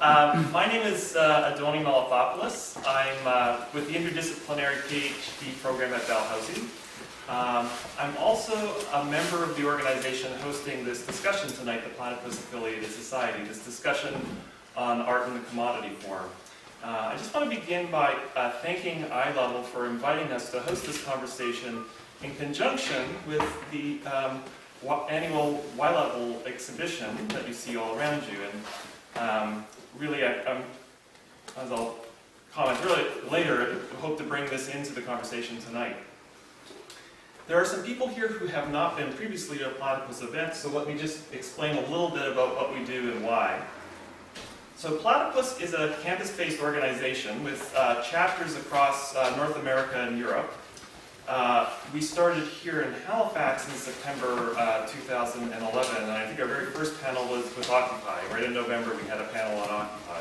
My name is Adoni Malafopoulos. I'm with the interdisciplinary PhD program at Dalhousie. I'm also a member of the organization hosting this discussion tonight, the Platypus Affiliated Society, this discussion on art in the commodity form. I just want to begin by thanking iLevel for inviting us to host this conversation in conjunction with the annual eyelevel exhibition that you see all around you. And really, as I'll comment later, I hope to bring this into the conversation tonight. There are some people here who have not been previously to a Platypus event, so let me just explain a little bit about what we do and why. So Platypus is a campus-based organization with chapters across North America and Europe. We started here in Halifax in September 2011, and I think our very first panel was with Occupy. Right in November we had a panel on Occupy.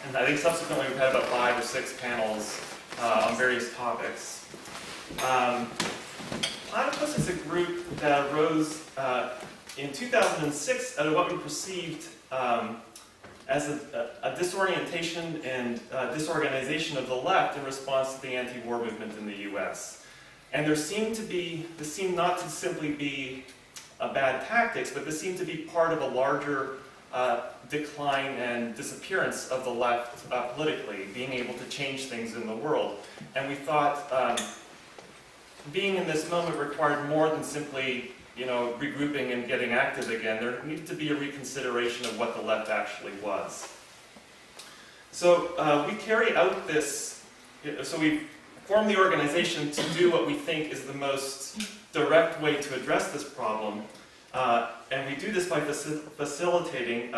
And I think subsequently we've had about 5 or 6 panels on various topics. Platypus is a group that arose in 2006 out of what we perceived as a disorientation and disorganization of the left in response to the anti-war movement in the US. And this seemed not to simply be bad tactics, but this seemed to be part of a larger decline and disappearance of the left politically, being able to change things in the world. And we thought being in this moment required more than simply regrouping and getting active again. There needed to be a reconsideration of what the left actually was. So we carry out this, so we formed the organization to do what we think is the most direct way to address this problem. And we do this by facilitating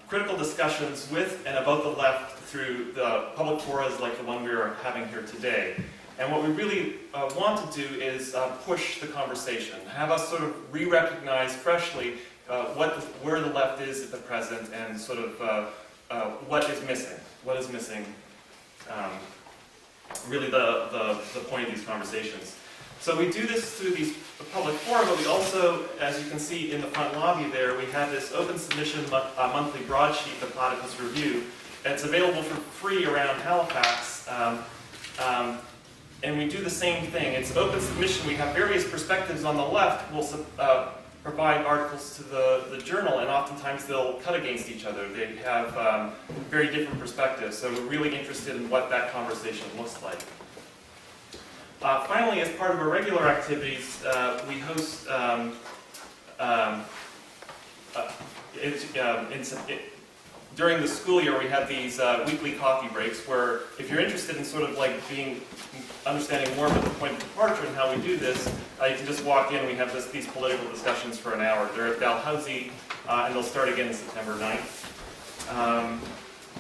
critical discussions with and about the left through the public forums like the one we are having here today. And what we really want to do is push the conversation, have us sort of re-recognize freshly where the left is at the present and sort of what is missing. What is missing, really the point of these conversations. So we do this through these public forums, but we also, as you can see in the front lobby there, we have this open submission monthly broadsheet, the Platypus Review. It's available for free around Halifax. And we do the same thing. It's open submission. We have various perspectives on the left. We'll provide articles to the journal, and oftentimes they'll cut against each other. They have very different perspectives, so we're really interested in what that conversation looks like. Finally, as part of our regular activities, we host during the school year, we have these weekly coffee breaks where, if you're interested in sort of like understanding more about the point of departure and how we do this, you can just walk in and we have these political discussions for an hour. They're at Dalhousie, and they'll start again September 9th.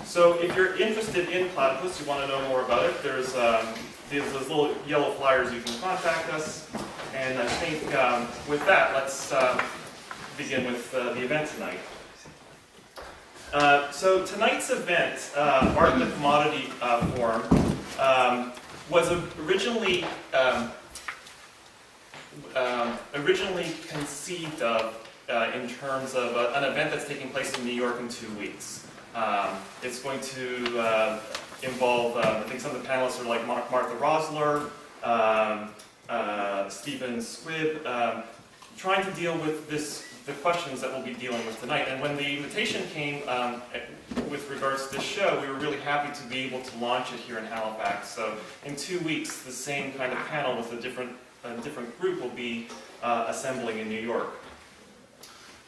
So if you're interested in Platypus, you want to know more about it, there's those little yellow flyers. You can contact us. And I think with that, let's begin with the event tonight. So tonight's event, Art in the Commodity Form, was originally conceived of in terms of an event that's taking place in New York in 2 weeks. It's going to involve, I think some of the panelists are like Martha Rosler, Stephen Squibb, trying to deal with the questions that we'll be dealing with tonight. And when the invitation came with regards to this show, we were really happy to be able to launch it here in Halifax. So in 2 weeks, the same kind of panel with a different group will be assembling in New York.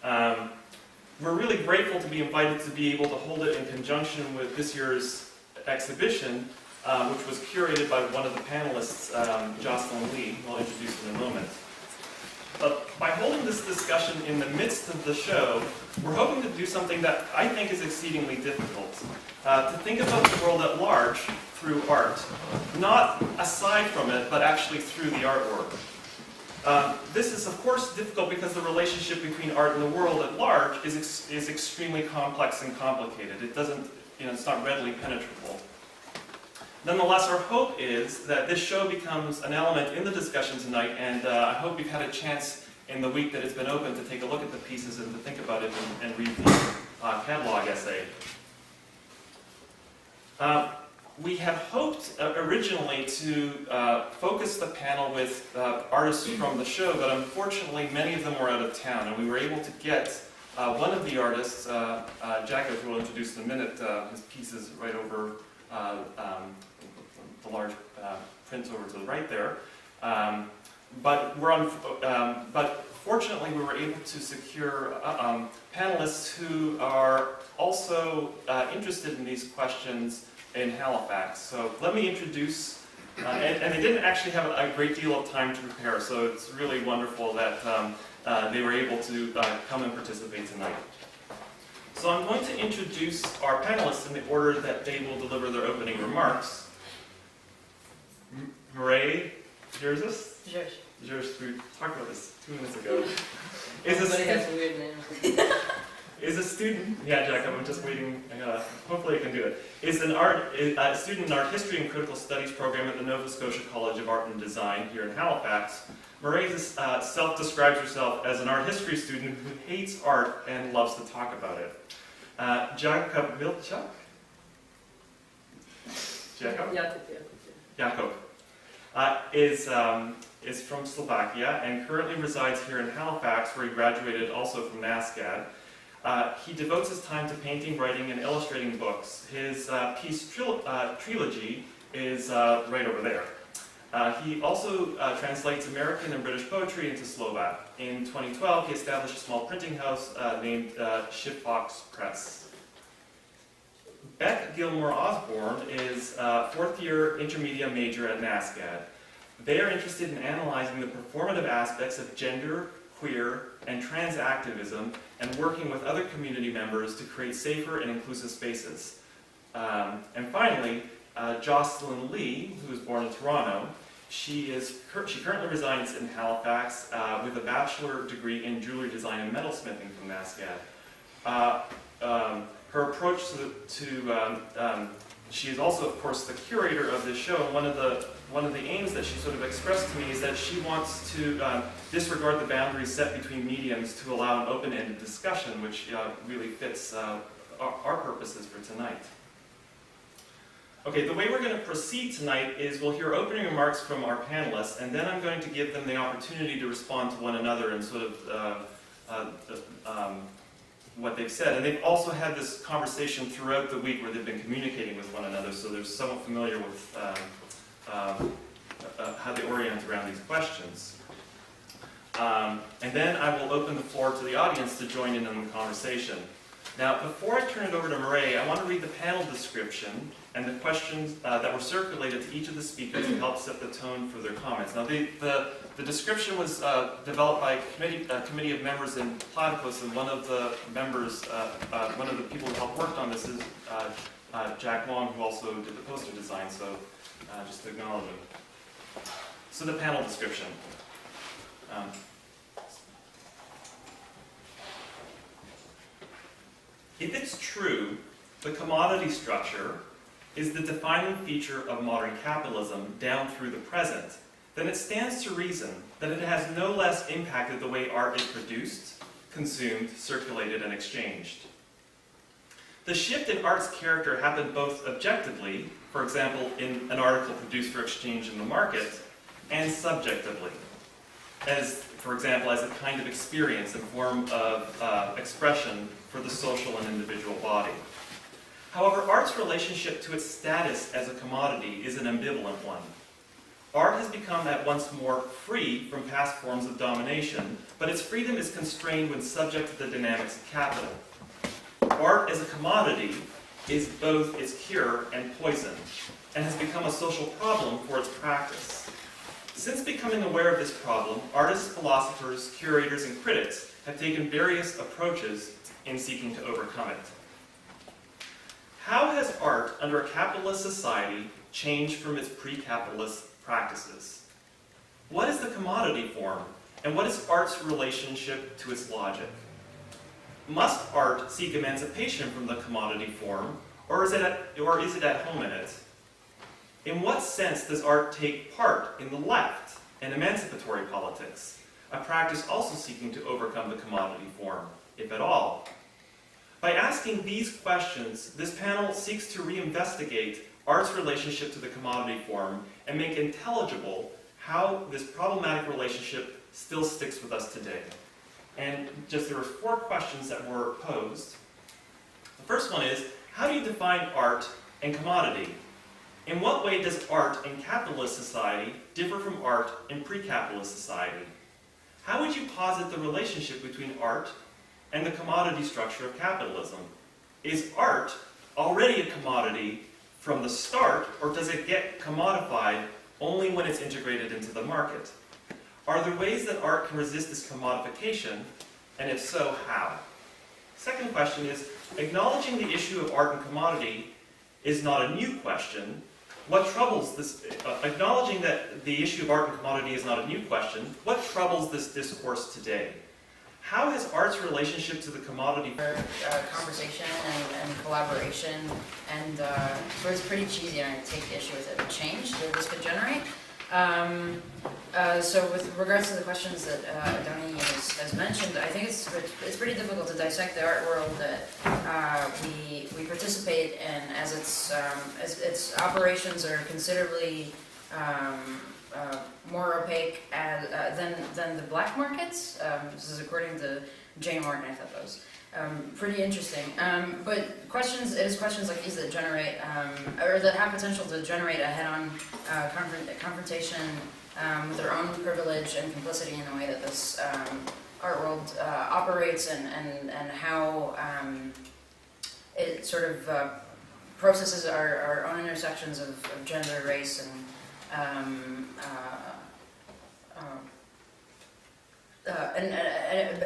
We're really grateful to be invited to be able to hold it in conjunction with this year's exhibition, which was curated by one of the panelists, Jocelyn Li, who I'll introduce in a moment. By holding this discussion in the midst of the show, we're hoping to do something that I think is exceedingly difficult. To think about the world at large through art, not aside from it, but actually through the artwork. This is, of course, difficult because the relationship between art and the world at large is extremely complex and complicated. It doesn't, it's not readily penetrable. Nonetheless, our hope is that this show becomes an element in the discussion tonight, and I hope you've had a chance in the week that it's been open to take a look at the pieces and to think about it and read them. catalog essay. We had hoped originally to focus the panel with artists from the show, but unfortunately many of them were out of town, and we were able to get one of the artists, Jakub will introduce in a minute. His piece is right over the large print over to the right there. But fortunately we were able to secure panelists who are also interested in these questions in Halifax. So let me introduce, and they didn't actually have a great deal of time to prepare, so it's really wonderful that they were able to come and participate tonight. So I'm going to introduce our panelists in the order that they will deliver their opening remarks. Merray Gerges? Gerges, we talked about this 2 minutes ago. Everybody has a weird name. Is a student, yeah, Jakub, I'm just waiting, hopefully I can do it. Is a student in art history and critical studies program at the Nova Scotia College of Art and Design here in Halifax. Merray self-describes herself as an art history student who hates art and loves to talk about it. Jakub Milčák? Jakub is from Slovakia and currently resides here in Halifax, where he graduated also from NASCAD. He devotes his time to painting, writing, and illustrating books. His piece Trilogy is right over there. He also translates American and British poetry into Slovak. In 2012, he established a small printing house named Shipbox Press. Beck Gilmer-Osborne is a fourth-year intermedia major at NASCAD. They are interested in analyzing the performative aspects of gender, queer, and trans activism, and working with other community members to create safer and inclusive spaces. And finally, Jocelyn Li, who was born in Toronto, she currently resides in Halifax with a bachelor degree in jewelry design and metalsmithing from NASCAD. Her approach she is also, of course, the curator of this show, and one of the aims that she sort of expressed to me is that she wants to disregard the boundaries set between mediums to allow an open-ended discussion, which really fits our purposes for tonight. Okay, the way we're going to proceed tonight is we'll hear opening remarks from our panelists, and then I'm going to give them the opportunity to respond to one another and sort of what they've said. And they've also had this conversation throughout the week where they've been communicating with one another, so they're somewhat familiar with how they orient around these questions. And then I will open the floor to the audience to join in on the conversation. Now, before I turn it over to Merray, I want to read the panel description and the questions that were circulated to each of the speakers to help set the tone for their comments. Now, the description was developed by a committee of members in Platypus, and one of the members, one of the people who helped work on this is Jack Wong, who also did the poster design, so just to acknowledge him. So the panel description. If it's true, the commodity structure is the defining feature of modern capitalism down through the present, then it stands to reason that it has no less impacted the way art is produced, consumed, circulated, and exchanged. The shift in art's character happened both objectively, for example, in an article produced for exchange in the market, and subjectively, for example, as a kind of experience, a form of expression for the social and individual body. However, art's relationship to its status as a commodity is an ambivalent one. Art has become at once more free from past forms of domination, but its freedom is constrained when subject to the dynamics of capital. Art as a commodity is both its cure and poison, and has become a social problem for its practice. Since becoming aware of this problem, artists, philosophers, curators, and critics have taken various approaches in seeking to overcome it. How has art under a capitalist society changed from its pre-capitalist practices? What is the commodity form, and what is art's relationship to its logic? Must art seek emancipation from the commodity form, or is it at home in it? In what sense does art take part in the left and emancipatory politics, a practice also seeking to overcome the commodity form, if at all? By asking these questions, this panel seeks to reinvestigate art's relationship to the commodity form and make intelligible how this problematic relationship still sticks with us today. And there were 4 questions that were posed. The first one is, how do you define art and commodity? In what way does art in capitalist society differ from art in pre-capitalist society? How would you posit the relationship between art and the commodity structure of capitalism? Is art already a commodity from the start, or does it get commodified only when it's integrated into the market? Are there ways that art can resist this commodification, and if so, how? Second question is, acknowledging the issue of art and commodity is not a new question. What troubles this, acknowledging that the issue of art and commodity is not a new question, what troubles this discourse today? How has art's relationship to the commodity... Conversation and collaboration, and so it's pretty cheesy, and I take issue with it. Change that this could generate. So with regards to the questions that Adoni has mentioned, I think it's pretty difficult to dissect the art world that we participate in, as its operations are considerably more opaque than the black markets. This is according to Jane Morgan. I thought that was pretty interesting. But it is questions like these that generate, or that have potential to generate a head-on confrontation with their own privilege and complicity in the way that this art world operates, and how it sort of processes our own intersections of gender, race, and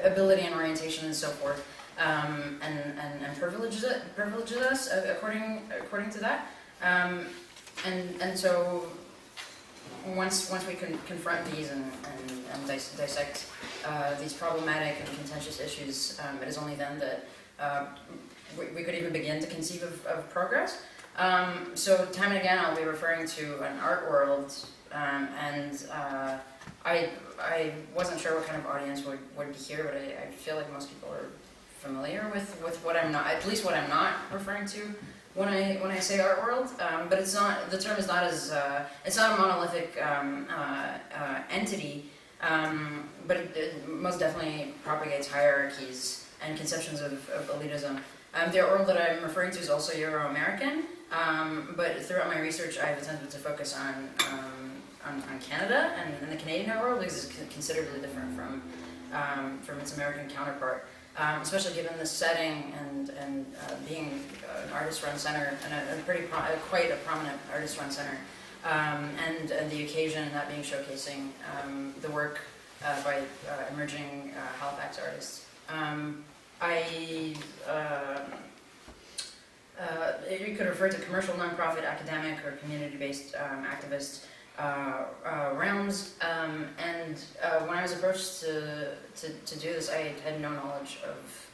ability and orientation and so forth, and privileges us according to that, and so once we can confront these and dissect these problematic and contentious issues, it is only then that we could even begin to conceive of progress. So time and again I'll be referring to an art world, and I wasn't sure what kind of audience would be here, but I feel like most people are familiar with what I'm not, at least what I'm not referring to when I say art world. But it's not, the term is not as it's not a monolithic entity, but it most definitely propagates hierarchies and conceptions of elitism. The art world that I'm referring to is also Euro-American, but throughout my research I've attempted to focus on Canada and the Canadian art world, because it's considerably different from its American counterpart, especially given the setting and being an artist-run center, and quite a prominent artist-run center, and the occasion, that being showcasing the work by emerging Halifax artists. You could refer to commercial, nonprofit, academic, or community-based activist realms, and when I was approached to do this, I had no knowledge of,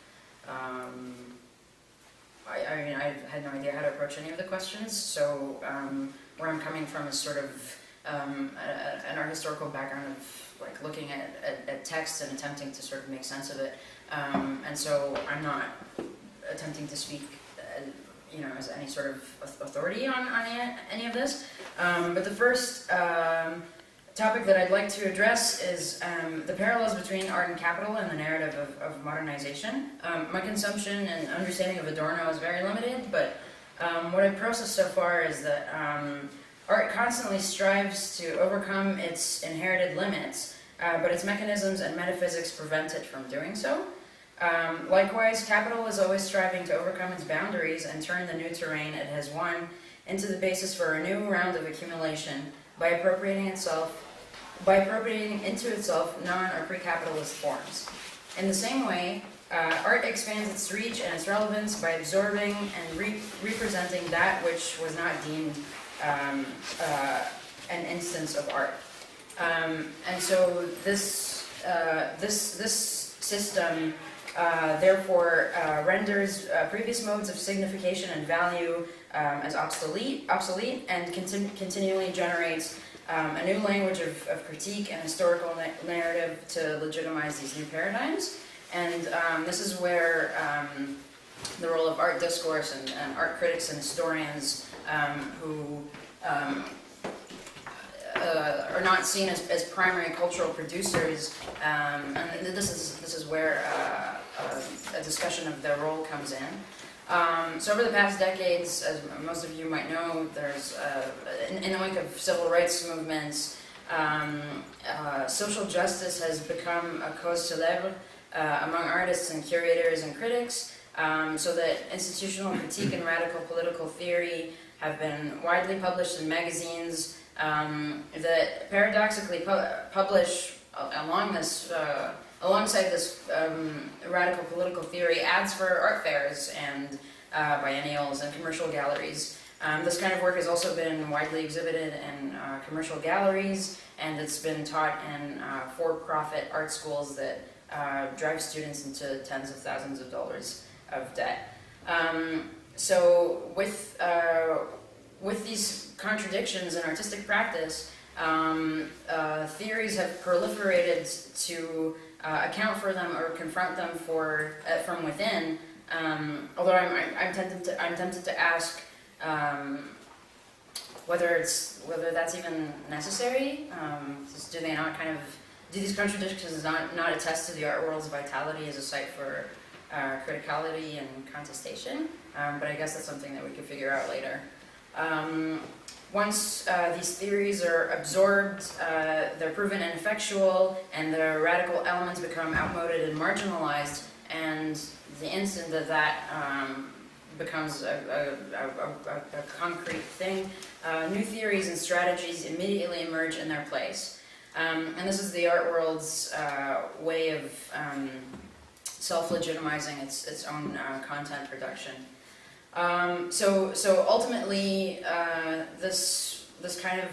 I had no idea how to approach any of the questions, so where I'm coming from is sort of an art historical background of like looking at text and attempting to sort of make sense of it, and so I'm not attempting to speak as any sort of authority on any of this. But the first topic that I'd like to address is the parallels between art and capital and the narrative of modernization. My consumption and understanding of Adorno is very limited, but what I've processed so far is that art constantly strives to overcome its inherited limits, but its mechanisms and metaphysics prevent it from doing so. Likewise, capital is always striving to overcome its boundaries and turn the new terrain it has won into the basis for a new round of accumulation by appropriating into itself non- or pre-capitalist forms. In the same way, art expands its reach and its relevance by absorbing and representing that which was not deemed an instance of art. And so this system therefore renders previous modes of signification and value as obsolete, and continually generates a new language of critique and historical narrative to legitimize these new paradigms. And this is where the role of art discourse and art critics and historians who are not seen as primary cultural producers, and this is where a discussion of their role comes in. So over the past decades, as most of you might know, there's in the wake of civil rights movements, social justice has become a cause célèbre among artists and curators and critics, so that institutional critique and radical political theory have been widely published in magazines that paradoxically publish alongside this radical political theory ads for art fairs and biennials and commercial galleries. This kind of work has also been widely exhibited in commercial galleries, and it's been taught in for-profit art schools that drive students into tens of thousands of dollars of debt. So with these contradictions in artistic practice, theories have proliferated to account for them or confront them from within. Although I'm tempted to ask whether that's even necessary. Do these contradictions not attest to the art world's vitality as a site for criticality and contestation? But I guess that's something that we could figure out later. Once these theories are absorbed, they're proven ineffectual, and the radical elements become outmoded and marginalized, and the instant that becomes a concrete thing, new theories and strategies immediately emerge in their place. And this is the art world's way of self-legitimizing its own content production. So ultimately, this kind of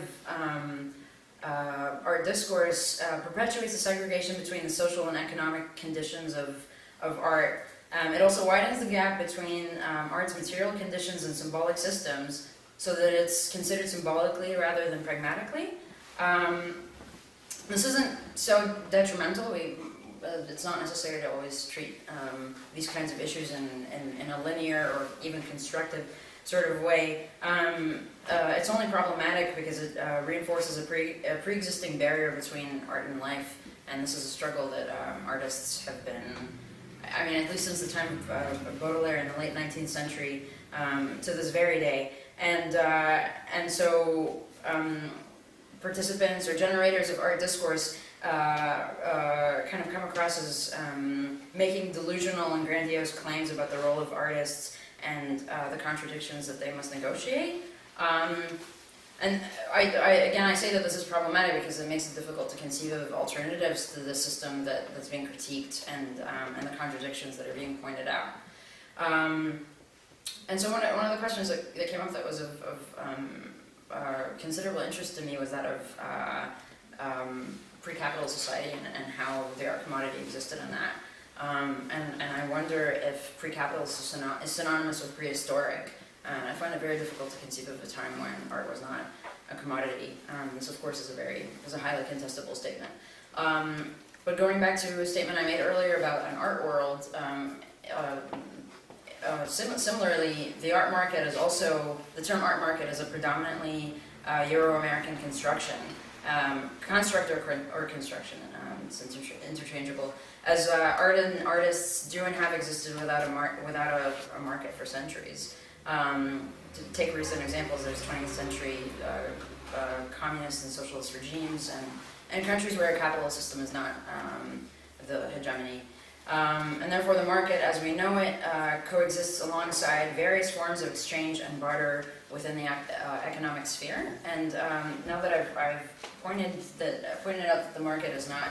art discourse perpetuates the segregation between the social and economic conditions of art. It also widens the gap between art's material conditions and symbolic systems, so that it's considered symbolically rather than pragmatically. This isn't so detrimental. It's not necessary to always treat these kinds of issues in a linear or even constructive sort of way. It's only problematic because it reinforces a pre-existing barrier between art and life, and this is a struggle that artists have been, at least since the time of Baudelaire in the late 19th century to this very day. And so participants or generators of art discourse kind of come across as making delusional and grandiose claims about the role of artists and the contradictions that they must negotiate. And I say that this is problematic because it makes it difficult to conceive of alternatives to the system that's being critiqued and the contradictions that are being pointed out. And so one of the questions that came up that was of considerable interest to me was that of pre-capital society and how the art commodity existed in that. And I wonder if pre-capital is synonymous with prehistoric. I find it very difficult to conceive of a time when art was not a commodity. This, of course, is a highly contestable statement. But going back to a statement I made earlier about an art world, similarly, the art market is also, the term art market is a predominantly Euro-American construction. Construct or construction, it's interchangeable. As art and artists do and have existed without a market for centuries. To take recent examples, there's 20th century communist and socialist regimes and countries where a capitalist system is not the hegemony. And therefore the market as we know it coexists alongside various forms of exchange and barter within the economic sphere. And now that I've pointed out that the market is not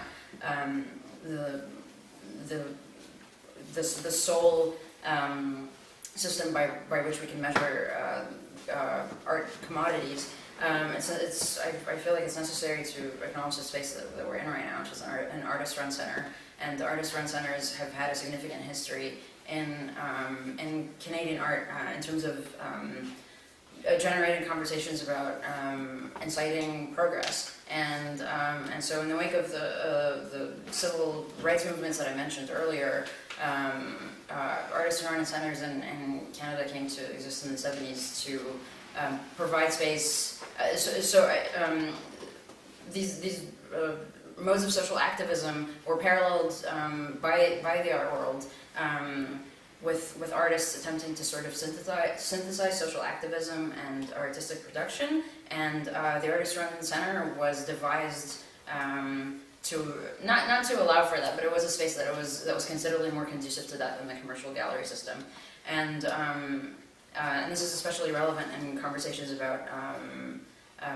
the sole system by which we can measure art commodities, I feel like it's necessary to acknowledge the space that we're in right now, which is an artist-run center. And the artist-run centers have had a significant history in Canadian art in terms of generating conversations about inciting progress. And so in the wake of the civil rights movements that I mentioned earlier, artists artist-oriented centers in Canada came to exist in the 70s to provide space. These modes of social activism were paralleled by the art world, with artists attempting to sort of synthesize social activism and artistic production, and the Artist-Oriented Center was devised to not to allow for that, but it was a space that was considerably more conducive to that than the commercial gallery system, and this is especially relevant in conversations about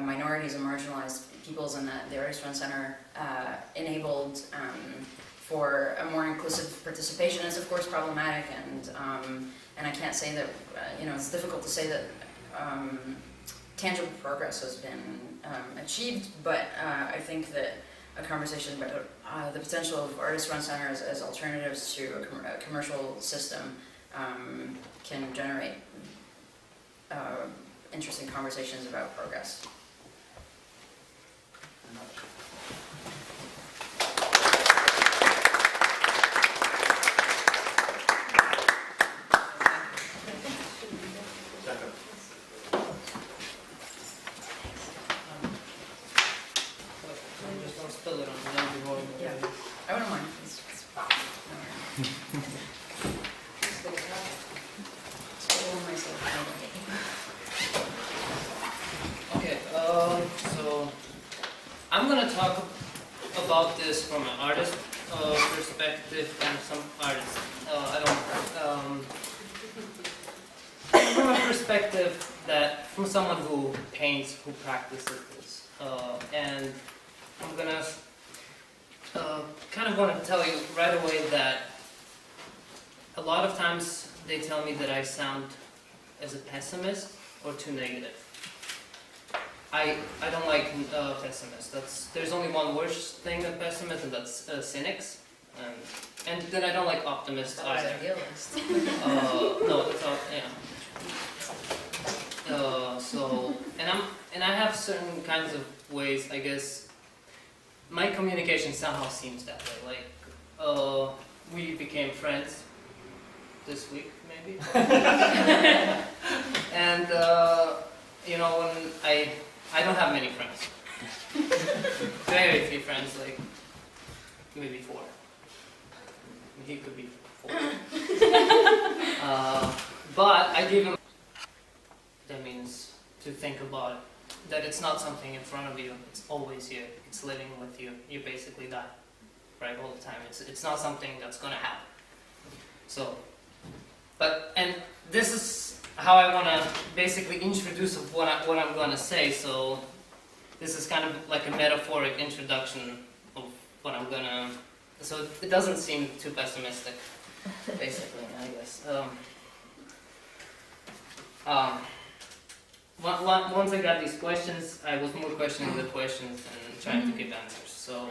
minorities and marginalized peoples, and that the Artist-Run Center enabled for a more inclusive participation. It's of course problematic, and I can't say that it's difficult to say that tangible progress has been achieved, but I think that a conversation about the potential of artist-run centers as alternatives to a commercial system can generate interesting conversations about progress. I wouldn't mind. Okay, so I'm going to talk about this from an artist perspective and some artists. From a perspective from someone who paints, who practices this, and I'm going to kind of want to tell you right away that a lot of times they tell me that I sound as a pessimist or too negative. I don't like pessimists. There's only one worse thing than pessimists, and that's cynics. And then I don't like optimists either. Idealist. No, it's all, yeah. And I have certain kinds of ways, I guess. My communication somehow seems that way. Like, we became friends this week, maybe. And when I don't have many friends. Very few friends, like maybe 4. He could be 4. But I give him. That means to think about it. That it's not something in front of you. It's always here. It's living with you. You basically die, right, all the time. It's not something that's gonna happen. So, and this is how I want to basically introduce what I'm going to say. So this is kind of like a metaphoric introduction of what I'm going to. So it doesn't seem too pessimistic, basically, I guess. Once I got these questions, I was more questioning the questions and trying to give answers. So,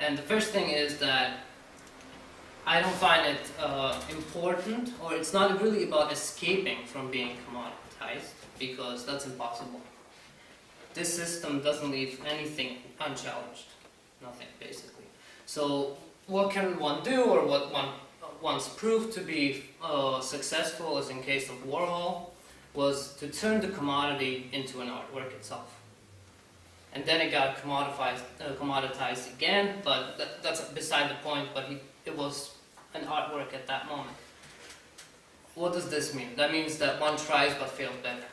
and the first thing is that I don't find it important, or it's not really about escaping from being commoditized, because that's impossible. This system doesn't leave anything unchallenged, nothing basically. So what can one do, or what one once proved to be successful, as in case of Warhol, was to turn the commodity into an artwork itself. And then it got commoditized again, but that's beside the point, but it was an artwork at that moment. What does this mean? That means that one tries but fails better.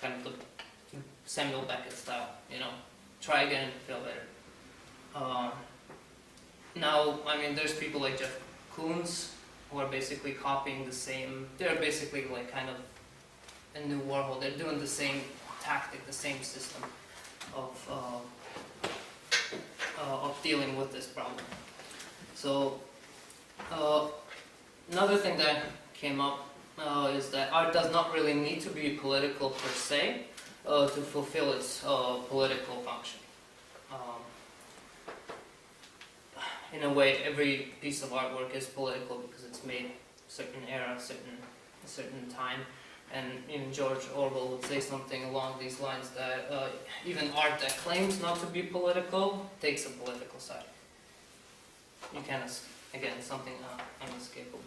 Kind of the Samuel Beckett style, try again, fail better. Now, I mean, there's people like Jeff Koons who are basically copying the same, they're basically like kind of a new Warhol. They're doing the same tactic, the same system of dealing with this problem. So, another thing that came up is that art does not really need to be political per se to fulfill its political function. In a way, every piece of artwork is political because it's made a certain era, a certain time. And even George Orwell would say something along these lines that even art that claims not to be political takes a political side. you can, again, something unescapable.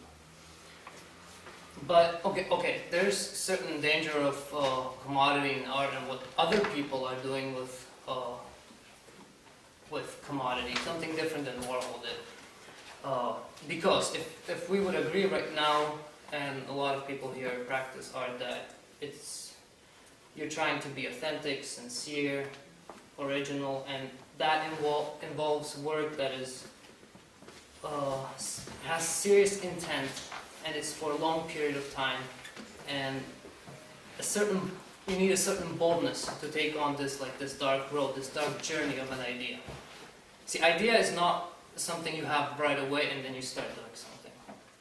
But okay, there's certain danger of commodity in art and what other people are doing with commodity, something different than Warhol did. Because if we would agree right now, and a lot of people here practice art, that you're trying to be authentic, sincere, original, and that involves work that is has serious intent, and it's for a long period of time, and you need a certain boldness to take on this dark road, this dark journey of an idea. See, idea is not something you have right away and then you start doing something.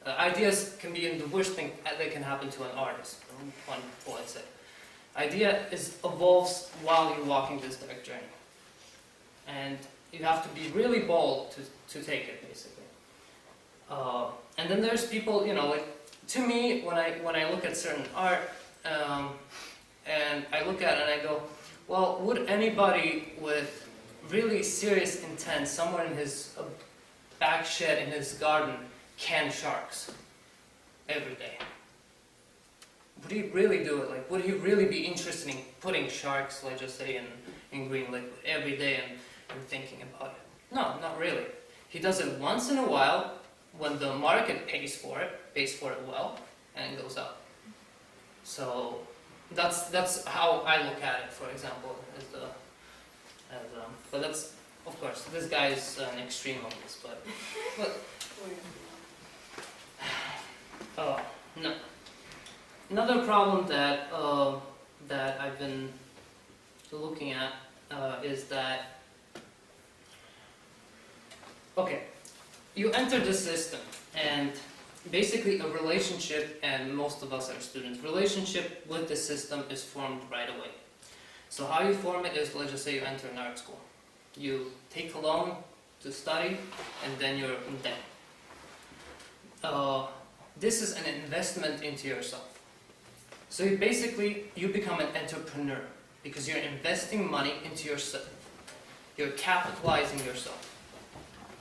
Ideas can be the worst thing that can happen to an artist, one poet said. Idea evolves while you're walking this dark journey. And you have to be really bold to take it, basically. And then there's people, to me, when I look at certain art, and I look at it and I go, well, would anybody with really serious intent, somewhere in his back shed in his garden, can sharks every day? Would he really do it? Would he really be interested in putting sharks, let's just say, in green liquid every day and thinking about it? No, not really. He does it once in a while when the market pays for it well, and it goes up. So that's how I look at it, for example, but that's, of course, this guy is an extreme of this, but no. Another problem that I've been looking at is that, okay, you enter the system, and basically a relationship, and most of us are students, relationship with the system is formed right away. So how you form it is, let's just say you enter an art school. You take a loan to study, and then you're in debt. This is an investment into yourself. So you become an entrepreneur, because you're investing money into yourself. You're capitalizing yourself.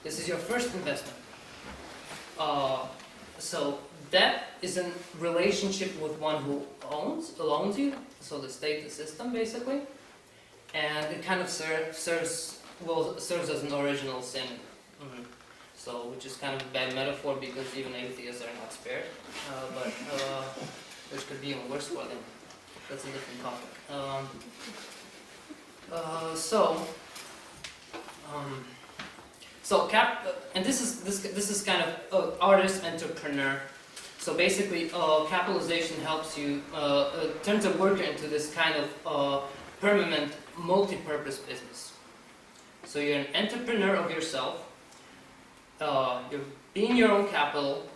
This is your first investment. So debt is in relationship with one who loans you, so the state, the system, basically, and it kind of serves as an original sin. So, which is kind of a bad metaphor because even atheists are not spared, but which could be even worse for them. That's a different topic. And this is kind of artist entrepreneur. So basically, capitalization helps you turns a worker into this kind of permanent, multi-purpose business. So you're an entrepreneur of yourself. You're being your own capital,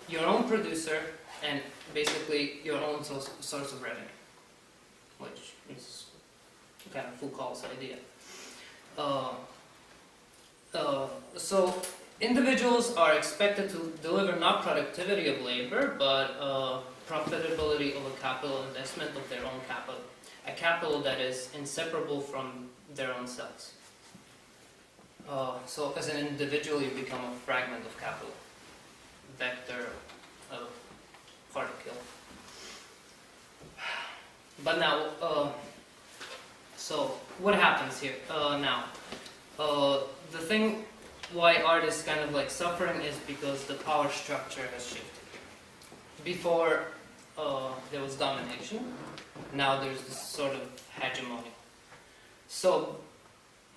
your own producer, and basically your own source of revenue, which is kind of Foucault's idea. So individuals are expected to deliver not productivity of labor, but profitability of a capital investment of their own capital, a capital that is inseparable from their own selves. So as an individual, you become a fragment of capital, vector of particle. But now, so what happens here now? The thing why art is kind of suffering is because the power structure has shifted. Before there was domination, now there's this sort of hegemony. So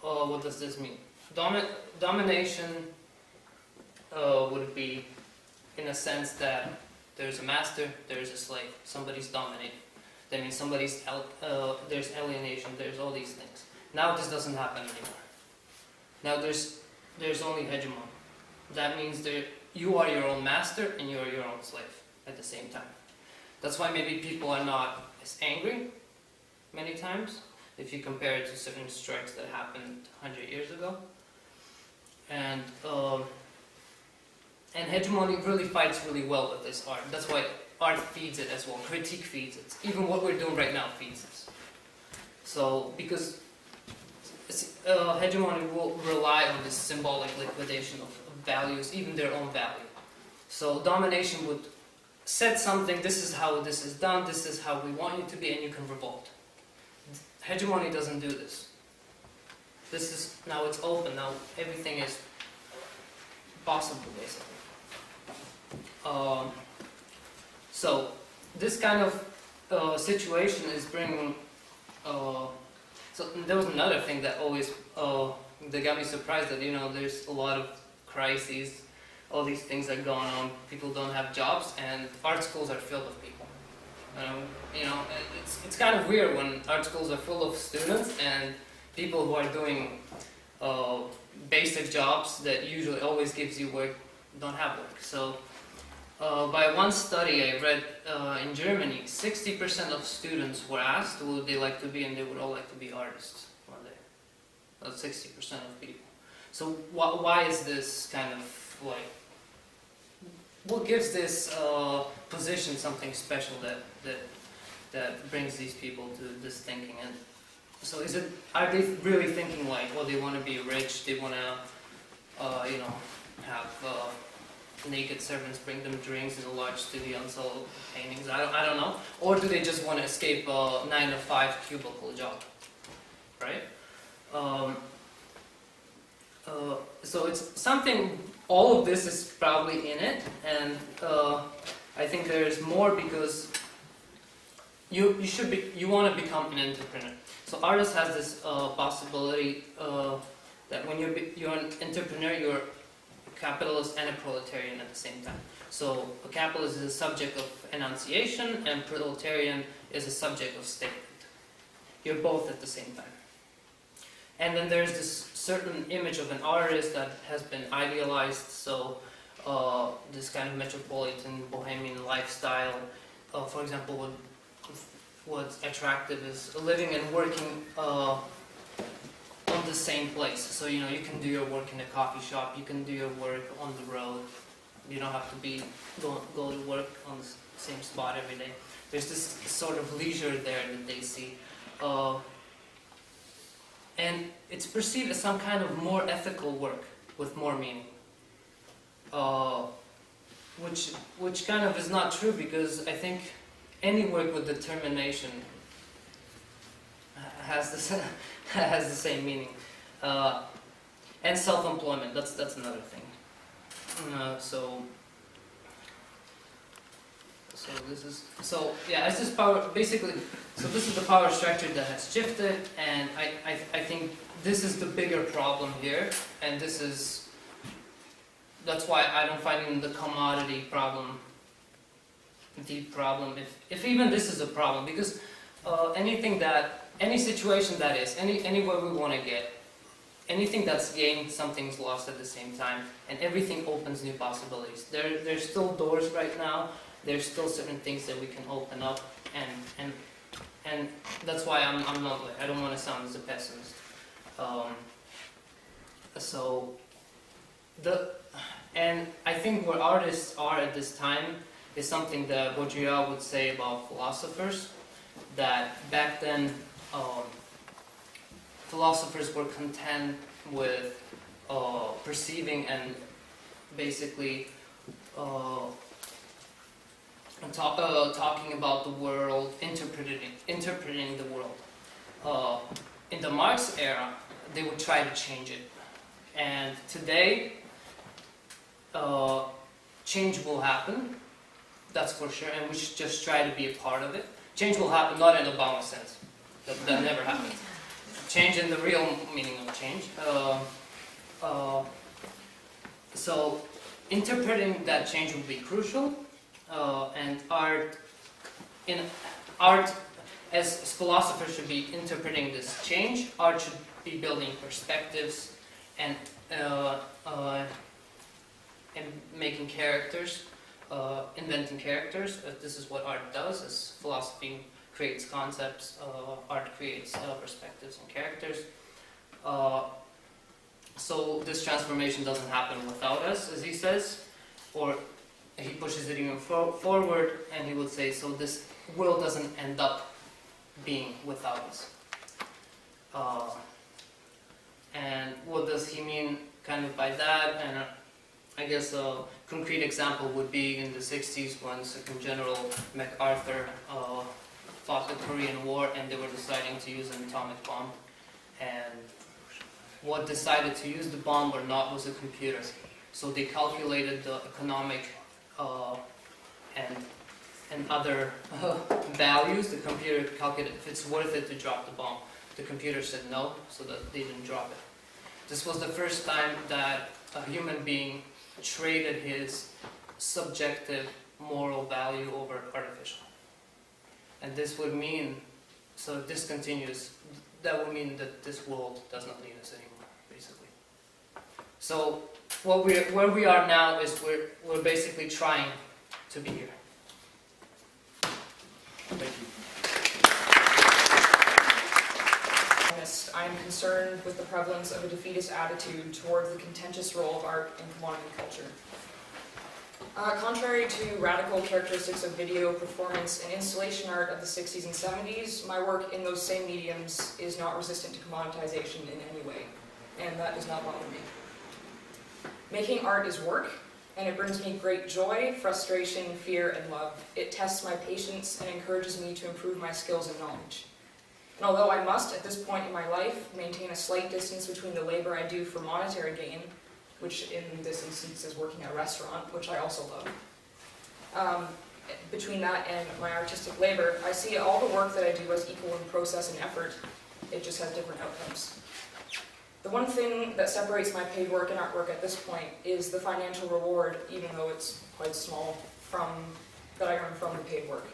what does this mean? Domination would be in a sense that there's a master, there's a slave, somebody's dominating. That means there's alienation, there's all these things. Now this doesn't happen anymore. Now there's only hegemony. That means you are your own master and you are your own slave at the same time. That's why maybe people are not as angry many times if you compare it to certain strikes that happened 100 years ago. And hegemony really fights really well with this art. That's why art feeds it as well. Critique feeds it. Even what we're doing right now feeds it. So, because hegemony will rely on this symbolic liquidation of values, even their own value. So domination would set something, this is how this is done, this is how we want you to be, and you can revolt. Hegemony doesn't do this. This is, now it's open, now everything is possible, basically. So this kind of situation is bringing, so there was another thing that always, that got me surprised, that, you know, there's a lot of crises, all these things that are going on, people don't have jobs, and art schools are filled with people. You know, it's kind of weird when art schools are full of students and people who are doing basic jobs that usually always gives you work don't have work. So by one study I read in Germany, 60% of students were asked what would they like to be, and they would all like to be artists one day. That's 60% of people. So why is this kind of like, what gives this position something special that brings these people to this thinking? And so are they really thinking like, well, they want to be rich, they want to you know, have naked servants bring them drinks in a large studio and sell paintings? I don't know. Or do they just want to escape a 9-to-5 cubicle job, right? So it's something, all of this is probably in it, and I think there's more, because you want to become an entrepreneur. So artist has this possibility that when you're an entrepreneur, you're a capitalist and a proletarian at the same time. So a capitalist is a subject of enunciation, and proletarian is a subject of statement. You're both at the same time. And then there's this certain image of an artist that has been idealized, so this kind of metropolitan bohemian lifestyle, for example, what's attractive is living and working on the same place. So, you know, you can do your work in a coffee shop, you can do your work on the road, you don't have to go to work on the same spot every day. There's this sort of leisure there that they see. And it's perceived as some kind of more ethical work with more meaning, which kind of is not true, because I think any work with determination has the same meaning, and self-employment. That's another thing. It's this power, basically. So this is the power structure that has shifted, and I think this is the bigger problem here, and that's why I don't find even the commodity problem the problem, if even this is a problem, because any situation that is, anywhere we want to get, anything that's gained, something's lost at the same time, and everything opens new possibilities. There's still doors right now. There's still certain things that we can open up, and that's why I don't want to sound as a pessimist. And I think where artists are at this time is something that Baudrillard would say about philosophers, that back then philosophers were content with perceiving and basically talking about the world, interpreting the world. In the Marx era, they would try to change it. And today, change will happen, that's for sure, and we should just try to be a part of it. Change will happen, not in Obama sense. That never happens. Change in the real meaning of change. So interpreting that change will be crucial, and art, as philosophers should be interpreting this change. Art should be building perspectives and making characters, inventing characters. This is what art does. As philosophy creates concepts, art creates perspectives and characters. So this transformation doesn't happen without us, as he says, or he pushes it even forward, and he would say, so this world doesn't end up being without us. And what does he mean kind of by that? And I guess a concrete example would be in the 60s when Secretary General MacArthur fought the Korean War and they were deciding to use an atomic bomb. And what decided to use the bomb or not was a computer. So they calculated the economic and other values. The computer calculated if it's worth it to drop the bomb. The computer said no, so that they didn't drop it. This was the first time that a human being traded his subjective moral value over artificial. And this would mean, so if this continues, that would mean that this world does not need us anymore, basically. So where we are now is we're basically trying to be here. Thank you. I'm concerned with the prevalence of a defeatist attitude towards the contentious role of art in commodity culture. Contrary to radical characteristics of video, performance, and installation art of the 60s and 70s, my work in those same mediums is not resistant to commoditization in any way, and that does not bother me. Making art is work, and it brings me great joy, frustration, fear, and love. It tests my patience and encourages me to improve my skills and knowledge. And although I must, at this point in my life, maintain a slight distance between the labor I do for monetary gain, which in this instance is working at a restaurant, which I also love, between that and my artistic labor, I see all the work that I do as equal in process and effort. It just has different outcomes. The one thing that separates my paid work and artwork at this point is the financial reward, even though it's quite small, that I earn from the paid work.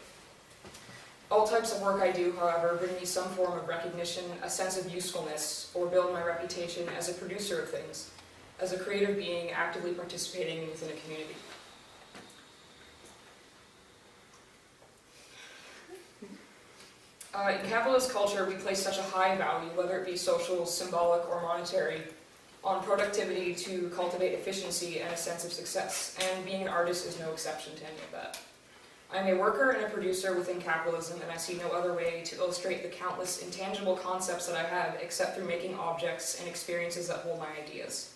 All types of work I do, however, bring me some form of recognition, a sense of usefulness, or build my reputation as a producer of things, as a creative being actively participating within a community. In capitalist culture, we place such a high value, whether it be social, symbolic, or monetary, on productivity to cultivate efficiency and a sense of success, and being an artist is no exception to any of that. I'm a worker and a producer within capitalism, and I see no other way to illustrate the countless intangible concepts that I have except through making objects and experiences that hold my ideas.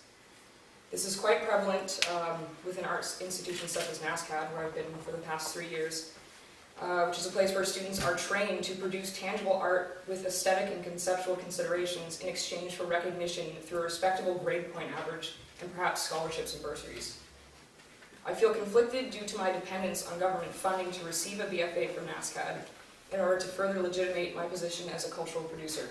This is quite prevalent within arts institutions such as NASCAD, where I've been for the past 3 years, which is a place where students are trained to produce tangible art with aesthetic and conceptual considerations in exchange for recognition through a respectable grade point average and perhaps scholarships and bursaries. I feel conflicted due to my dependence on government funding to receive a BFA from NASCAD in order to further legitimate my position as a cultural producer.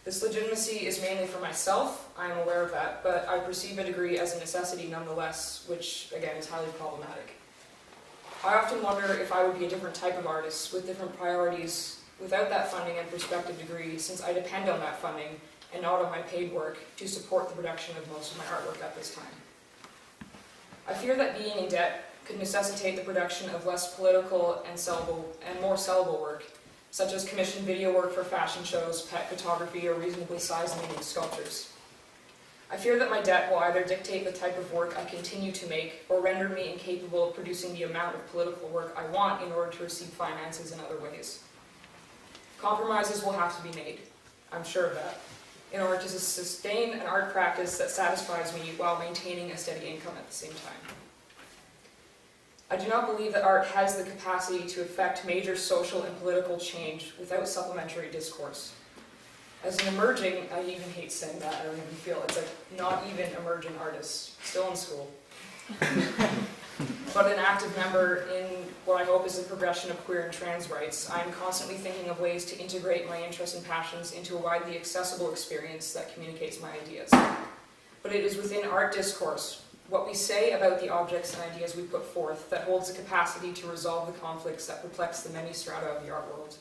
This legitimacy is mainly for myself, I am aware of that, but I perceive a degree as a necessity nonetheless, which again is highly problematic. I often wonder if I would be a different type of artist with different priorities without that funding and prospective degree, since I depend on that funding and not on my paid work to support the production of most of my artwork at this time. I fear that being in debt could necessitate the production of less political and more sellable work, such as commissioned video work for fashion shows, pet photography, or reasonably sized and unique sculptures. I fear that my debt will either dictate the type of work I continue to make, or render me incapable of producing the amount of political work I want in order to receive finances in other ways. Compromises will have to be made, I'm sure of that, in order to sustain an art practice that satisfies me while maintaining a steady income at the same time. I do not believe that art has the capacity to affect major social and political change without supplementary discourse. As an emerging, I even hate saying that, I don't even feel, it's like not even emerging artist, still in school, but an active member in what I hope is the progression of queer and trans rights. I'm constantly thinking of ways to integrate my interests and passions into a widely accessible experience that communicates my ideas. But it is within art discourse, what we say about the objects and ideas we put forth, that holds the capacity to resolve the conflicts that perplex the many strata of the art world.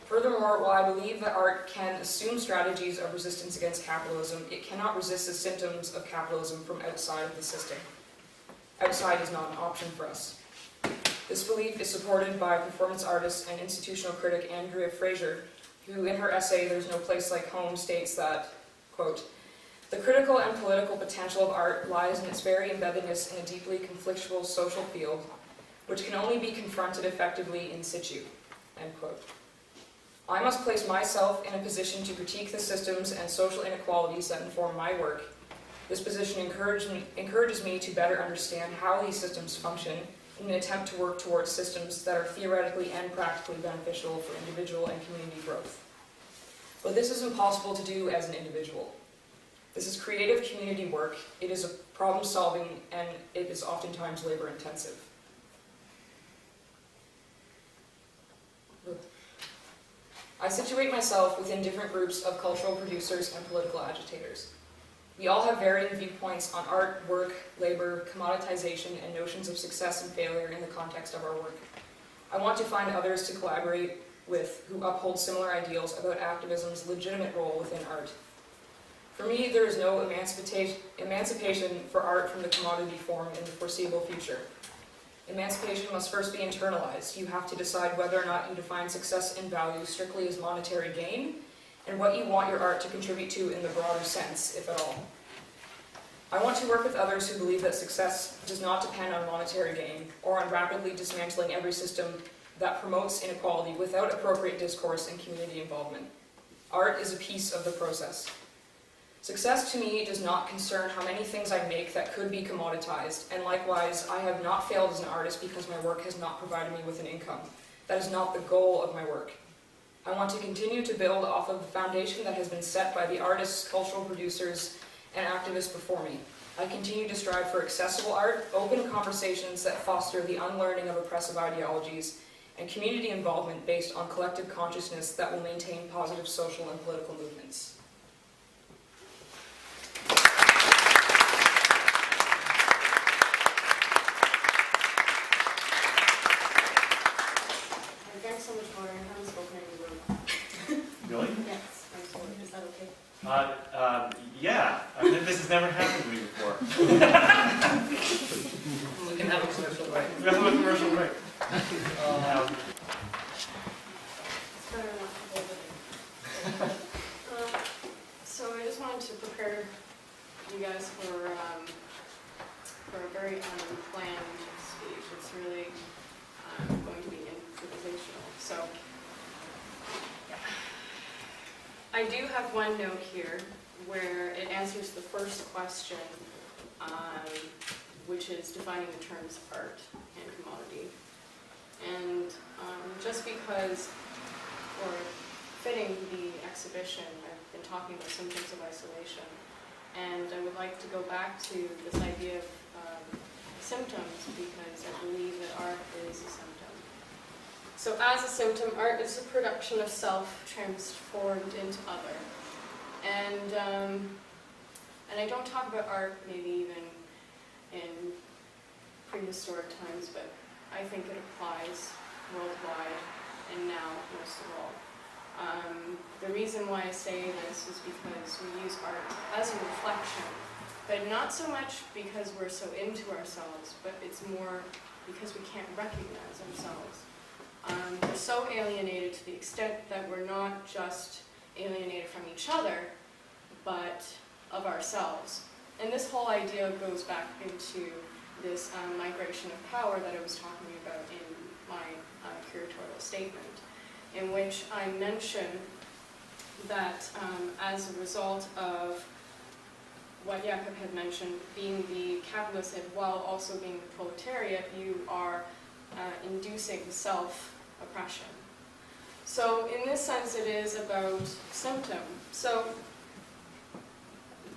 Furthermore, while I believe that art can assume strategies of resistance against capitalism, it cannot resist the symptoms of capitalism from outside of the system. Outside is not an option for us. This belief is supported by performance artist and institutional critic Andrea Fraser, who in her essay, "There's No Place Like Home," states that, quote, "The critical and political potential of art lies in its very embeddedness in a deeply conflictual social field, which can only be confronted effectively in situ," end quote. I must place myself in a position to critique the systems and social inequalities that inform my work. This position encourages me to better understand how these systems function in an attempt to work towards systems that are theoretically and practically beneficial for individual and community growth. But this is impossible to do as an individual. This is creative community work, it is a problem solving, and it is oftentimes labor intensive. I situate myself within different groups of cultural producers and political agitators. We all have varying viewpoints on art, work, labor, commoditization, and notions of success and failure in the context of our work. I want to find others to collaborate with who uphold similar ideals about activism's legitimate role within art. For me, there is no emancipation for art from the commodity form in the foreseeable future. Emancipation must first be internalized. You have to decide whether or not you define success and value strictly as monetary gain, and what you want your art to contribute to in the broader sense, if at all. I want to work with others who believe that success does not depend on monetary gain, or on rapidly dismantling every system that promotes inequality without appropriate discourse and community involvement. Art is a piece of the process. Success to me does not concern how many things I make that could be commoditized, and likewise, I have not failed as an artist because my work has not provided me with an income. That is not the goal of my work. I want to continue to build off of the foundation that has been set by the artists, cultural producers, and activists before me. I continue to strive for accessible art, open conversations that foster the unlearning of oppressive ideologies, and community involvement based on collective consciousness that will maintain positive social and political movements. Yeah, this has never happened to me before. We can have a commercial break. We have a commercial break. So I just wanted to prepare you guys for a very unplanned speech. It's really going to be improvisational. So I do have one note here where it answers the first question, which is defining the terms art and commodity. And just because, or fitting the exhibition, I've been talking about symptoms of isolation, and I would like to go back to this idea of symptoms because I believe that art is a symptom. So as a symptom, art is a production of self transformed into other. And I don't talk about art maybe even in prehistoric times, but I think it applies worldwide and now most of all. The reason why I say this is because we use art as a reflection, but not so much because we're so into ourselves, but it's more because we can't recognize ourselves. We're so alienated to the extent that we're not just alienated from each other, but of ourselves. And this whole idea goes back into this migration of power that I was talking about in my curatorial statement, in which I mention that as a result of what Jakub had mentioned, being the capitalist while also being the proletariat, you are inducing self-oppression. So in this sense it is about symptom. So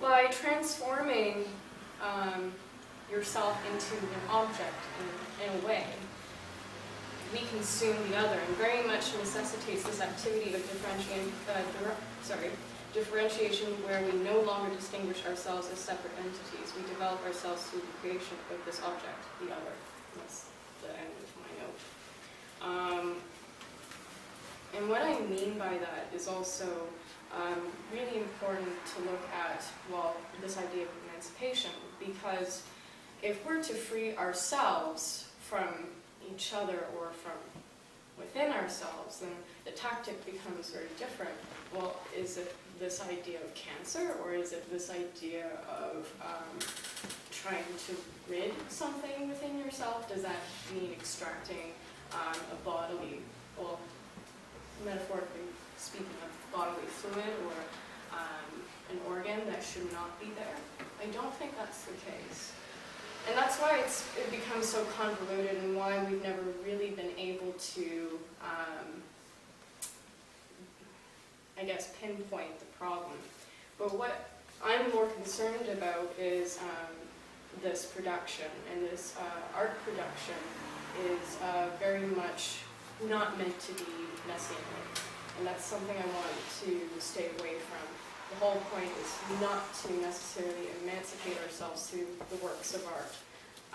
by transforming yourself into an object in a way, we consume the other, and very much necessitates this activity of differentiation where we no longer distinguish ourselves as separate entities. We develop ourselves through the creation of this object, the other. That's the end of my note. And what I mean by that is also really important to look at, well, this idea of emancipation, because if we're to free ourselves from each other or from within ourselves, then the tactic becomes very different. Well, is it this idea of cancer, or is it this idea of trying to rid something within yourself? Does that mean extracting a bodily, well, metaphorically speaking, a bodily fluid or an organ that should not be there. I don't think that's the case. And that's why it becomes so convoluted and why we've never really been able to, I guess, pinpoint the problem. But what I'm more concerned about is this production, and this art production is very much not meant to be messianic. And that's something I want to stay away from. The whole point is not to necessarily emancipate ourselves through the works of art.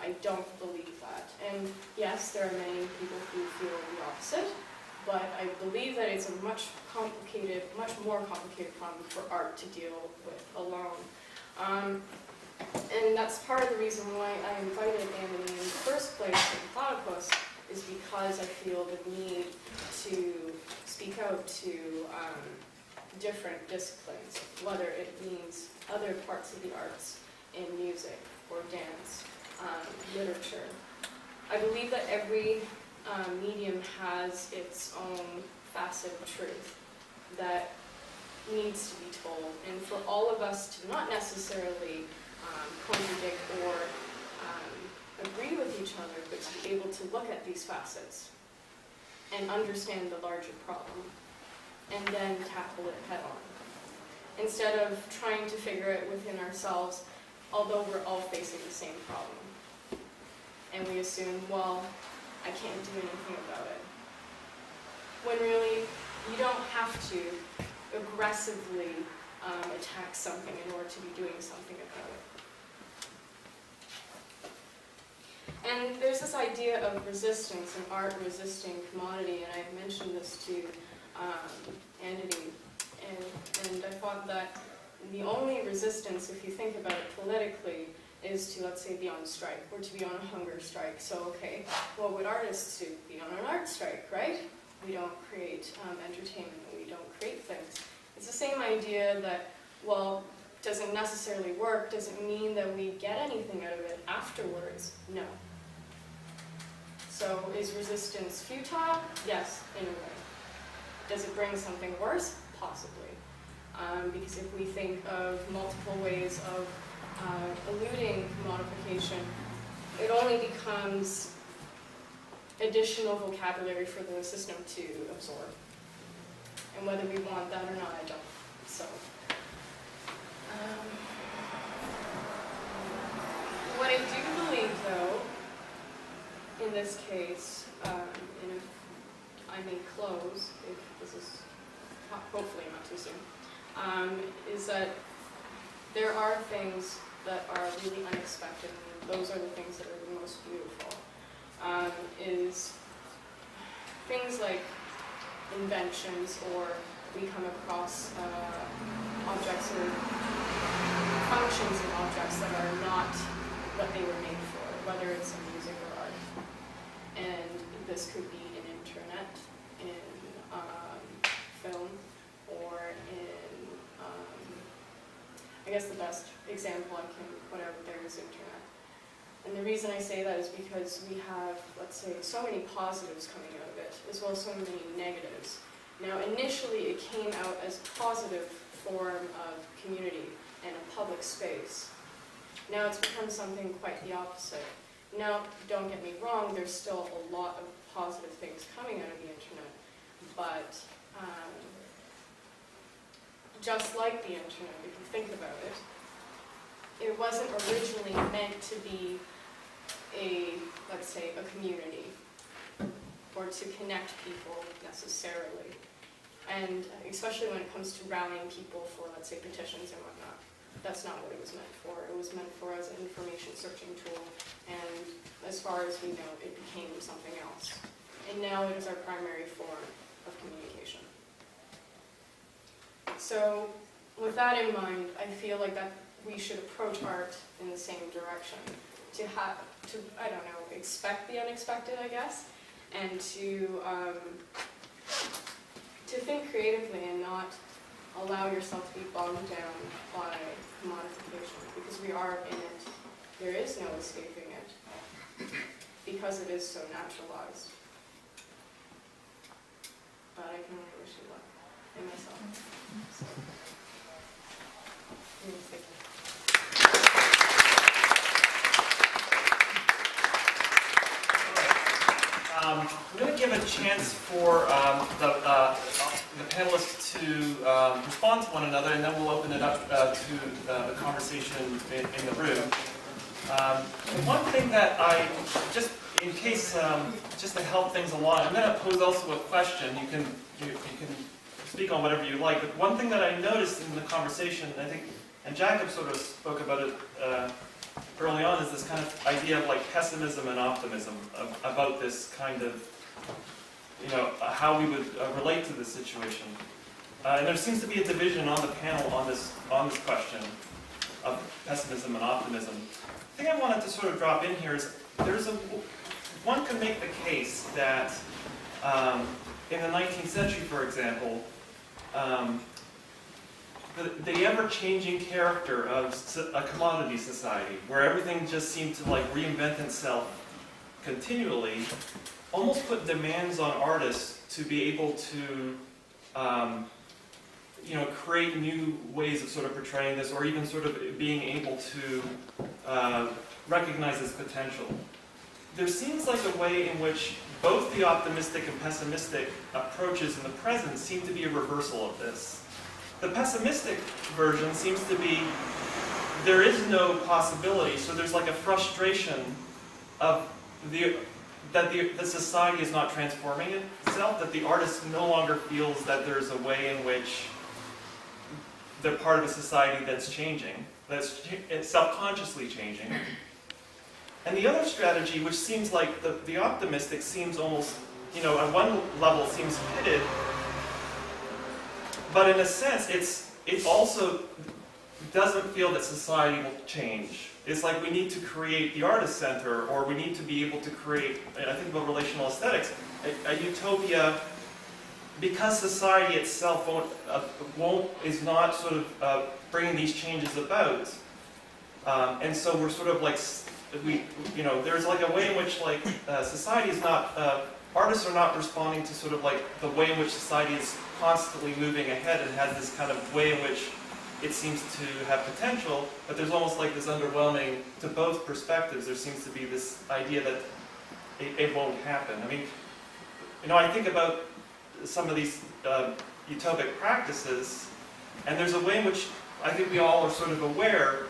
I don't believe that. And yes, there are many people who feel the opposite, but I believe that it's a much more complicated problem for art to deal with alone. And that's part of the reason why I invited Anthony in the first place in Platypus, is because I feel the need to speak out to different disciplines, whether it means other parts of the arts in music or dance, literature. I believe that every medium has its own facet of truth that needs to be told, and for all of us to not necessarily contradict or agree with each other, but to be able to look at these facets and understand the larger problem, and then tackle it head on. Instead of trying to figure it within ourselves, although we're all facing the same problem. And we assume, well, I can't do anything about it. When really, you don't have to aggressively attack something in order to be doing something about it. And there's this idea of resistance and art resisting commodity, and I mentioned this to Anthony, and I thought that the only resistance, if you think about it politically, is to, let's say, be on strike, or to be on a hunger strike. So, okay, what would artists do? Be on an art strike, right? We don't create entertainment, we don't create things. It's the same idea that, well, doesn't necessarily work, doesn't mean that we get anything out of it afterwards. No. So is resistance futile? Yes, in a way. Does it bring something worse? Possibly. Because if we think of multiple ways of eluding commodification, it only becomes additional vocabulary for the system to absorb. And whether we want that or not, I don't. So, what I do believe, though, in this case, and if I may close, if this is hopefully not too soon, is that there are things that are really unexpected, and those are the things that are the most beautiful. Is things like inventions, or we come across objects or functions of objects that are not what they were made for, whether it's in music or art. And this could be in internet, in film, or in, I guess the best example I can put out there is internet. And the reason I say that is because we have, let's say, so many positives coming out of it, as well as so many negatives. Now, initially, it came out as a positive form of community and a public space. Now it's become something quite the opposite. Now, don't get me wrong, there's still a lot of positive things coming out of the internet, but just like the internet, if you think about it, it wasn't originally meant to be let's say, a community, or to connect people necessarily. And especially when it comes to rallying people for, let's say, petitions and whatnot. That's not what it was meant for. It was meant for as an information searching tool, and as far as we know, it became something else. And now it is our primary form of communication. So, with that in mind, I feel like that we should approach art in the same direction. To I don't know, expect the unexpected, I guess, and to think creatively and not allow yourself to be bogged down by commodification, because we are in it. There is no escaping it, because it is so naturalized. but I can only wish you luck and myself. So, thank you. I'm going to give a chance for the panelists to respond to one another, and then we'll open it up to the conversation in the room. One thing that just in case, just to help things along, I'm going to pose also a question. You can speak on whatever you like, but one thing that I noticed in the conversation, I think, and Jakub sort of spoke about it early on, is this kind of idea of like pessimism and optimism, about this kind of, how we would relate to this situation. And there seems to be a division on the panel on this question of pessimism and optimism. The thing I wanted to sort of drop in here is one can make the case that in the 19th century, for example, the ever-changing character of a commodity society, where everything just seemed to like reinvent itself continually, almost put demands on artists to be able to, create new ways of sort of portraying this, or even sort of being able to recognize its potential. There seems like a way in which both the optimistic and pessimistic approaches in the present seem to be a reversal of this. The pessimistic version seems to be, there is no possibility, so there's like a frustration of that society is not transforming itself, that the artist no longer feels that there's a way in which they're part of a society that's changing, that's self-consciously changing. And the other strategy, which seems like the optimistic seems almost, at one level seems pitted, but in a sense, it also doesn't feel that society will change. It's like we need to create the artist center, or we need to be able to create, I think about relational aesthetics, a utopia, because society itself is not sort of bringing these changes about. And so we're sort of like, there's like a way in which like society is not, artists are not responding to sort of like the way in which society is constantly moving ahead and has this kind of way in which it seems to have potential, but there's almost like this underwhelming, to both perspectives, there seems to be this idea that it won't happen. I mean, I think about some of these utopic practices, and there's a way in which I think we all are sort of aware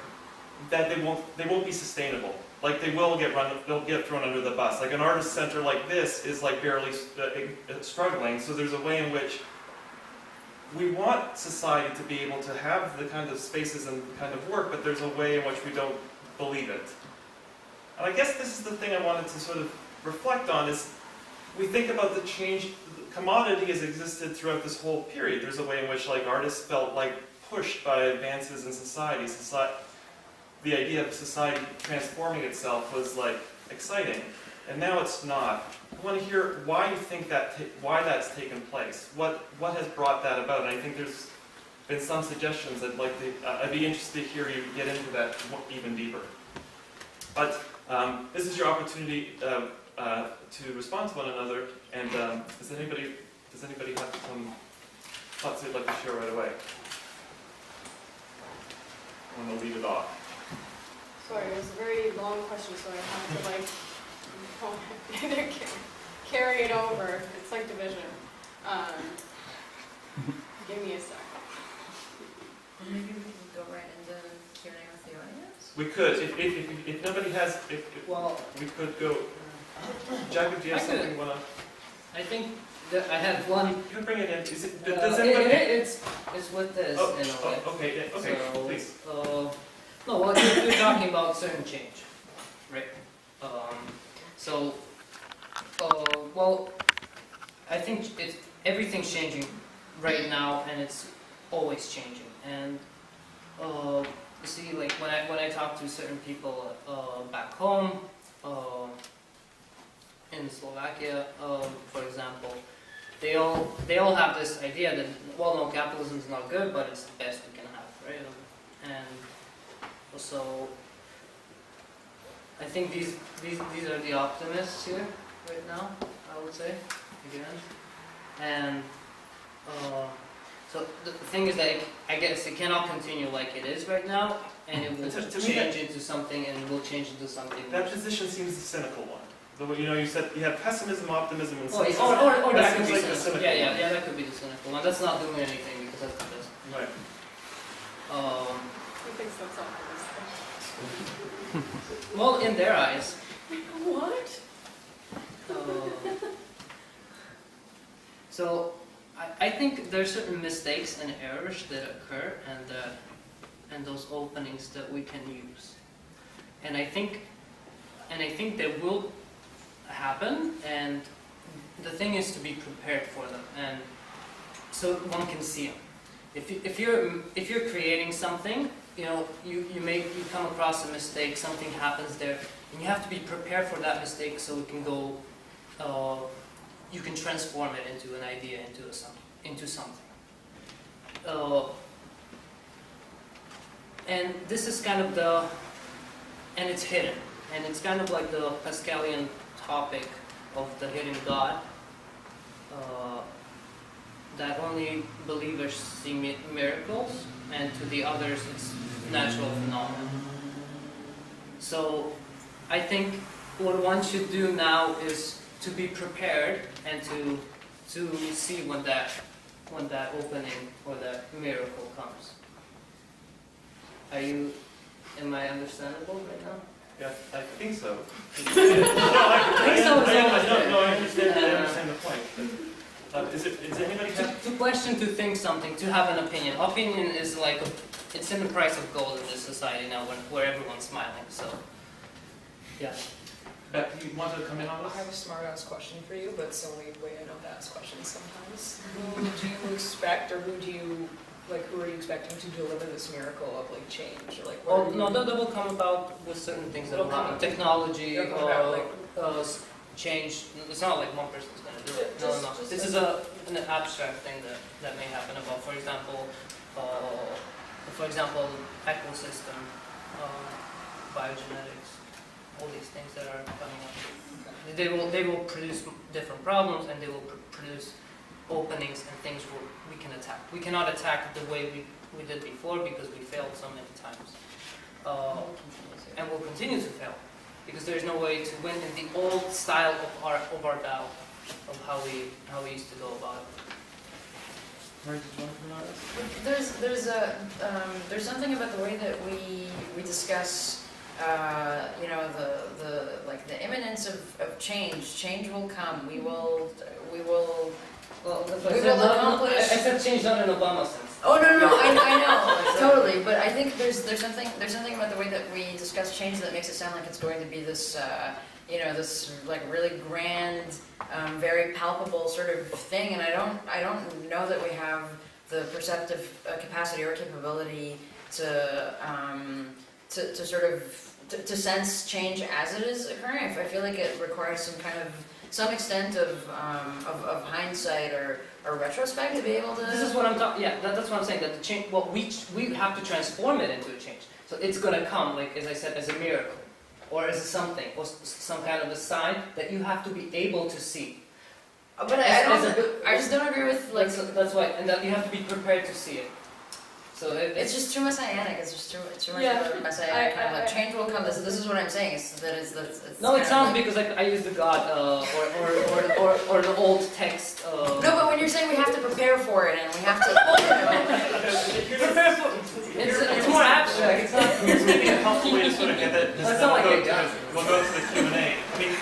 that they won't be sustainable. Like they'll get thrown under the bus. Like an artist center like this is like barely struggling, so there's a way in which we want society to be able to have the kind of spaces and the kind of work, but there's a way in which we don't believe it. And I guess this is the thing I wanted to sort of reflect on, is we think about the change. Commodity has existed throughout this whole period. There's a way in which like artists felt like pushed by advances in society. The idea of society transforming itself was like exciting, and now it's not. I want to hear why you think why that's taken place. What has brought that about? And I think there's been some suggestions that I'd be interested to hear you get into that even deeper. But this is your opportunity to respond to one another. And does anybody have some thoughts they'd like to share right away? I'm going to lead it off. Sorry, it was a very long question, so I had to carry it over. It's like division. Give me a sec. Maybe we can go right into Q&A with the audience. We could, if nobody has, we could go. Jakub, do you have something you want to? I think that I had one. You can bring it in. Does anybody? It's with this in a way. Okay, So, please. No, well, you're talking about certain change, right? Well, I think everything's changing right now, and it's always changing. And you see, like when I talk to certain people back home, in Slovakia, for example, they all have this idea that, well, no, capitalism is not good, but it's the best we can have, right? And so I think these are the optimists here right now, I would say, again. And So the thing is that I guess it cannot continue like it is right now, and it will To me change into something, and it will change into something. That position seems the cynical one. The way, you said you have pessimism, optimism, and Or cynicism. that could seems be like the cynical. cynical Yeah, one. that could be the cynical one. That's not doing anything because that's the best. Right. Who thinks that's optimistic? Well, in their eyes. What? So I think there are certain mistakes and errors that occur, and those openings that we can use. And I think they will happen, and the thing is to be prepared for them, and so one can see them. If you're creating something, you come across a mistake, something happens there, and you have to be prepared for that mistake so it can go. You can transform it into an idea, into something. And this is kind of and it's hidden, and it's kind of like the Pascalian topic of the hidden God, that only believers see miracles, and to the others it's natural phenomena. So I think what one should do now is to be prepared and to see when that opening or that miracle comes. Am I understandable right now? Yeah, I think so. I understand the point. But, does anybody have? To question, to think something, to have an opinion. Opinion is like it's in the price of gold in this society now, where everyone's smiling. So, yeah. Beck, do you want to come in on I this? have a smart-ass question for you, but it's the only way I know to ask questions sometimes. Who do you expect, or who are you expecting to deliver this miracle of change? Or what are you- No, that will come about with certain things that will happen. Technology, It'll come about, change. It's not like one person's going to do it. Just- No. just- This is an abstract thing that may happen about, for example, ecosystem, biogenetics, all these things that are coming up. They will produce different problems, and they will produce openings and things where we can attack. We cannot attack the way we did before because we failed so many times, and we'll continue to fail because there's no way to win in the old style of our battle, of how we used to go about it. Merray, did you want to come on this? There's something about the way that we discuss the imminence of change. Change will come. We will Well, We will accomplish- I said change not in Obama sense. Oh no, I know totally, but I think there's something about the way that we discuss change that makes it sound like it's going to be this this really grand, very palpable sort of thing, and I don't know that we have the perceptive capacity or capability to sort of sense change as it is occurring. I feel like it requires some extent of hindsight or retrospect to be able to. This is what I'm talking. Yeah, that's what I'm saying. That the change. Well, we have to transform it into a change. So it's gonna come, like as I said, as a miracle, or as something, or some kind of a sign that you have to be able to see. But I just don't agree with That's why, and that you have to be prepared to see it. So it's just too messianic. It's just too much Yeah, of a messianic kind of change will come. This is what I'm saying. It's no, it kind of sounds because I use the God or the old text. No, but when you're saying we have to prepare for it and we have to, Prepare for it's more abstract. It's not. Here's maybe a helpful way to sort of get that. That's not like a gun. We'll go to the Q&A. I mean,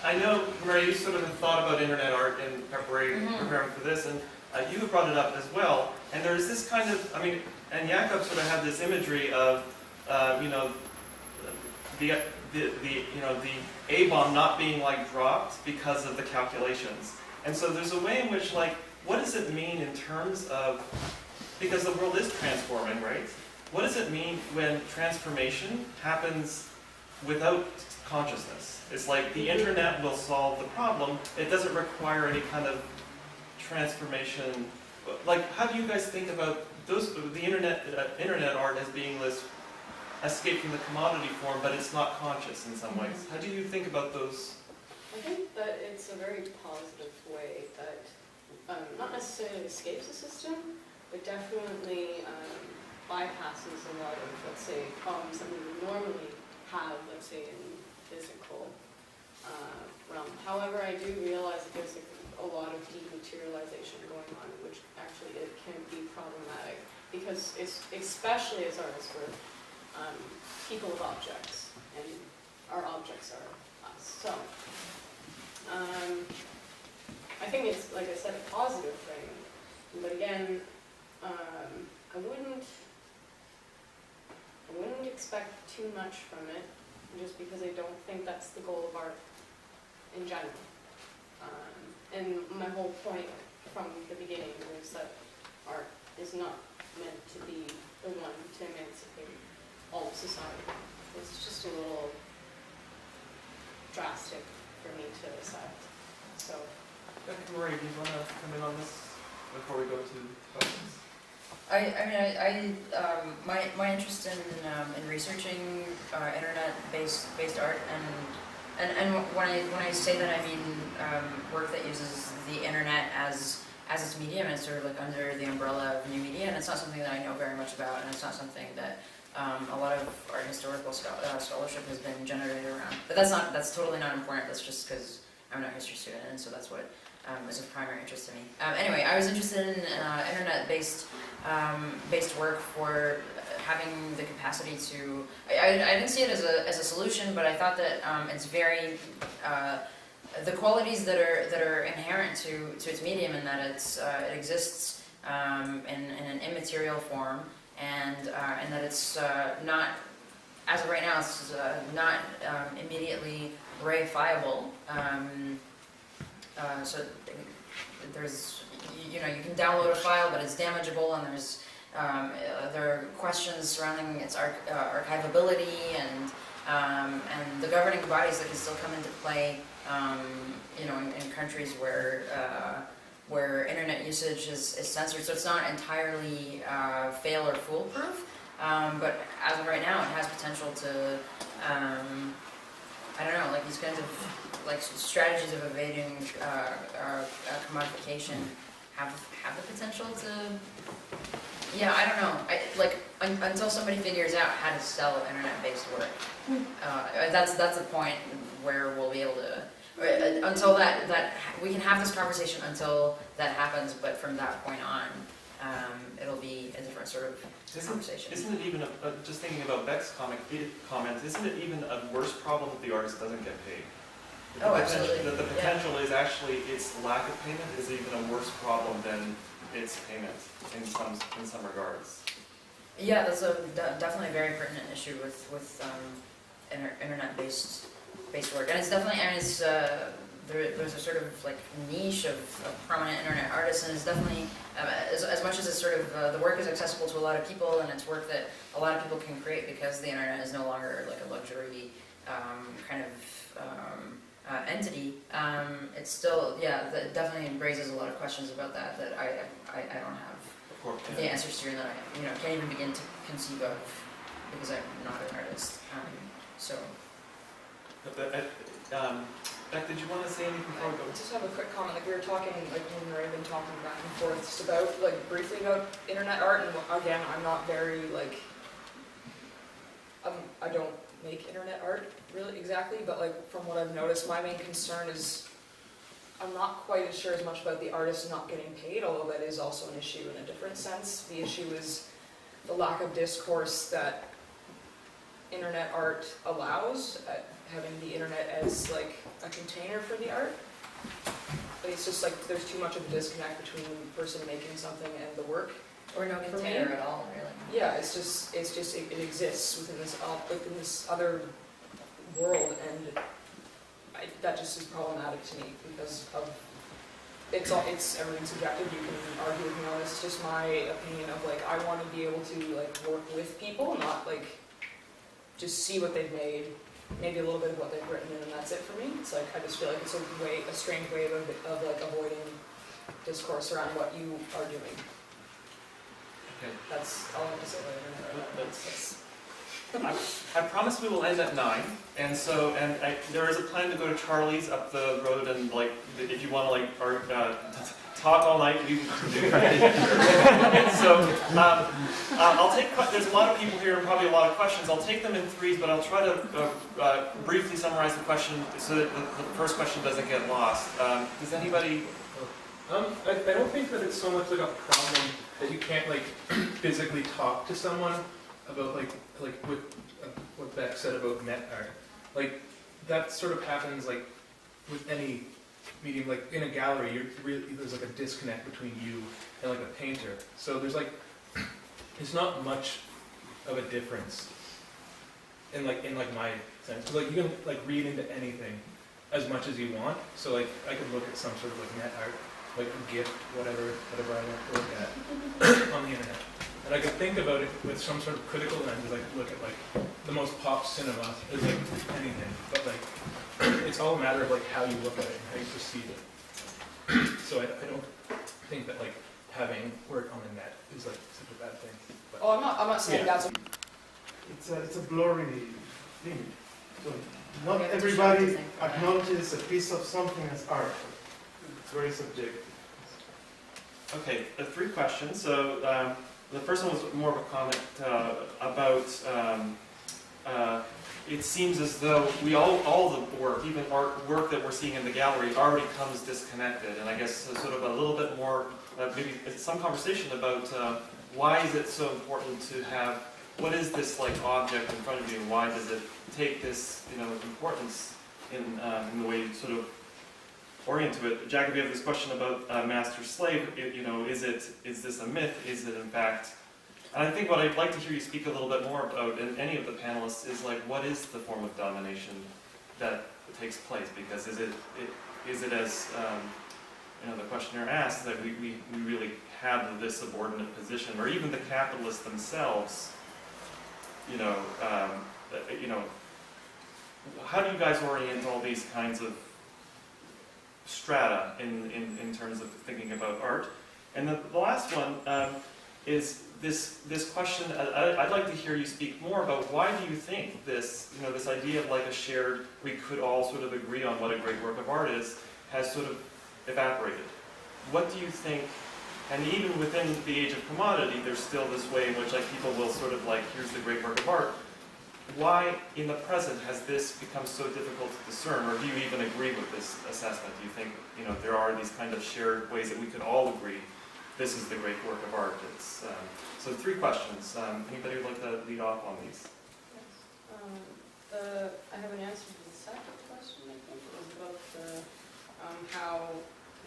I know, Merray, you sort of have thought about internet art in preparing for this, and you have brought it up as well. And there's this kind of, and Jakub sort of had this imagery of, the A-bomb not being dropped because of the calculations. And so there's a way in which what does it mean in terms of, because the world is transforming, right? What does it mean when transformation happens without consciousness? It's like the internet will solve the problem. It doesn't require any kind of transformation. How do you guys think about the internet art as being this escape from the commodity form, but it's not conscious in some ways? How do you think about those? I think that it's a very positive way that not necessarily escapes the system, but definitely bypasses a lot of, let's say, problems that we would normally have, let's say, in physical realm. However, I do realize that there's a lot of dematerialization going on, which actually it can be problematic, because it's, especially as artists, we're people of objects, and our objects are us. So, I think it's, like I said, a positive thing, but again, I wouldn't expect too much from it, just because I don't think that's the goal of art in general. And my whole point from the beginning was that art is not meant to be the one to emancipate all of society. It's just a little drastic for me to accept. So. Merray, do you want to come in on this before we go to questions? My interest in researching internet-based art and when I say that, I mean work that uses the internet as its medium, and it's sort of like under the umbrella of new media, and it's not something that I know very much about, and it's not something that a lot of art historical scholarship has been generated around. But that's totally not important. That's just because I'm not a history student, and so that's what is of primary interest to me. Anyway, I was interested in internet-based work for having the capacity to. I didn't see it as a solution, but I thought that it's very the qualities that are inherent to its medium, and that it exists in an immaterial form, and that it's not, as of right now, it's not immediately reifiable. So there's, you can download a file, but it's damageable, and there are questions surrounding its archivability and the governing bodies that can still come into play, in countries where internet usage is censored. So it's not entirely fail or foolproof, but as of right now, it has potential to, I don't know, like these kinds of strategies of evading commodification have the potential to. Yeah, I don't know. Until somebody figures out how to sell internet-based work, that's the point where we'll be able to. Until that we can have this conversation until that happens, but from that point on, it'll be a different sort of conversation. Isn't it even just thinking about Beck's comment? Isn't it even a worse problem that the artist doesn't get paid? Absolutely. That the potential is actually its lack of payment is even a worse problem than its payment in some regards. Yeah, that's definitely a very pertinent issue with internet-based work, and it's definitely, there's a sort of niche of prominent internet artists, and it's definitely as much as it's sort of the work is accessible to a lot of people, and it's work that a lot of people can create because the internet is no longer like a luxury kind of entity. It's still, that definitely raises a lot of questions about that I don't have the answers to, and that I can't even begin to conceive of because I'm not an artist. Beck, did you want to say anything before we go? I just have a quick comment. We were talking, me and Ray have been talking back and forth just about, briefly about internet art, and again, I'm not very, I don't make internet art really exactly, but from what I've noticed, my main concern is I'm not quite as sure as much about the artist not getting paid, although that is also an issue in a different sense. The issue is the lack of discourse that internet art allows, having the internet as a container for the art. But it's just there's too much of a disconnect between the person making something and the work. Or no container at all, really. Yeah, it exists within this other world, and that just is problematic to me because of it's everything's subjective. You can argue with me on this. It's just my opinion of I want to be able to work with people, not just see what they've made, maybe a little bit of what they've written, and that's it for me. It's I just feel it's a strange way of avoiding discourse around what you are doing. Okay. That's all I have to say about internet. I promise we will end at 9, and so there is a plan to go to Charlie's up the road, and like if you want to talk all night, we can do that. So I'll take. There's a lot of people here and probably a lot of questions. I'll take them in threes, but I'll try to briefly summarize the question so that the first question doesn't get lost. Does anybody? I don't think that it's so much like a problem that you can't like physically talk to someone about like what Beck said about net art. Like that sort of happens like with any medium. Like in a gallery, there's like a disconnect between you and like a painter. So there's like it's not much of a difference in my sense. 'Cause, like you can like read into anything as much as you want. So like I could look at some sort of like net art, like a GIF, whatever I want to look at on the internet. And I could think about it with some sort of critical lens, like look at like the most pop cinema as like anything. But like it's all a matter of like how you look at it and how you perceive it. So I don't think that like having work on the net is like such a bad thing. But, Oh, I'm not saying Yeah. that's a It's a blurry thing. So not We have to everybody show everything. acknowledges a piece of something as art. It's very subjective. Okay, 3 questions. So the first one was more of a comment about. It seems as though we all the work, even art work that we're seeing in the gallery, already comes disconnected. And I guess sort of a little bit more, maybe some conversation about why is it so important to have. What is this like object in front of you, and why does it take this importance in the way you sort of orient to it? Jakub, you have this question about master-slave. Is this a myth? Is it in fact? And I think what I'd like to hear you speak a little bit more about in any of the panelists is like, what is the form of domination that takes place? Because is it as the questioner asked, that we really have this subordinate position, or even the capitalists themselves? How do you guys orient all these kinds of strata in terms of thinking about art? And the last one is this question. I'd like to hear you speak more about why do you think this idea of like a shared, we could all sort of agree on what a great work of art is, has sort of evaporated. What do you think? And even within the age of commodity, there's still this way in which like people will sort of like, here's the great work of art. Why, in the present, has this become so difficult to discern, or do you even agree with this assessment? Do you think there are these kind of shared ways that we could all agree this is the great work of art? It's so 3 questions. Anybody would like to lead off on these? Yes. I have an answer to the second question. I think it was about how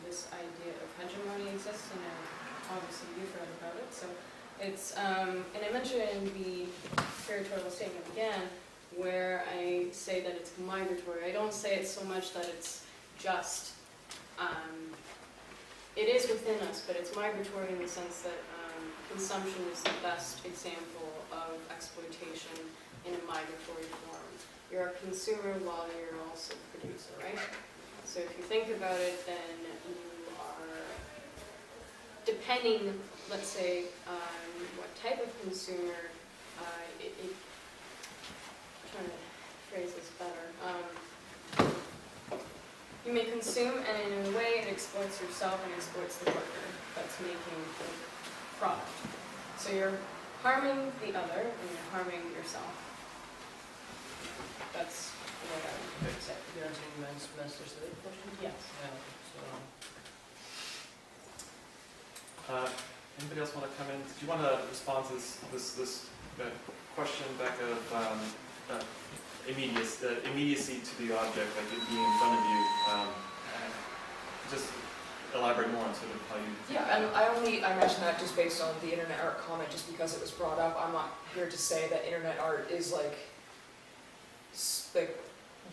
this idea of hegemony exists, and obviously you've read about it. So it's and I mentioned it in the curatorial statement again, where I say that it's migratory. I don't say it so much that it's just it is within us, but it's migratory in the sense that consumption is the best example of exploitation in a migratory form. You're a consumer while you're also a producer, right? So if you think about it, then you are depending, let's say, on what type of consumer. I'm trying to phrase this better. You may consume, and in a way, it exploits yourself and exploits the worker that's making the product. So you're harming the other, and you're harming yourself. That's the way I would say. You're answering master-slave question? Yes. Anybody else want to come in? Do you want to respond to this question back of immediacy to the object, like it being in front of you? Just elaborate more on sort of how you. Yeah, and I mentioned that just based on the internet art comment, just because it was brought up. I'm not here to say that internet art is like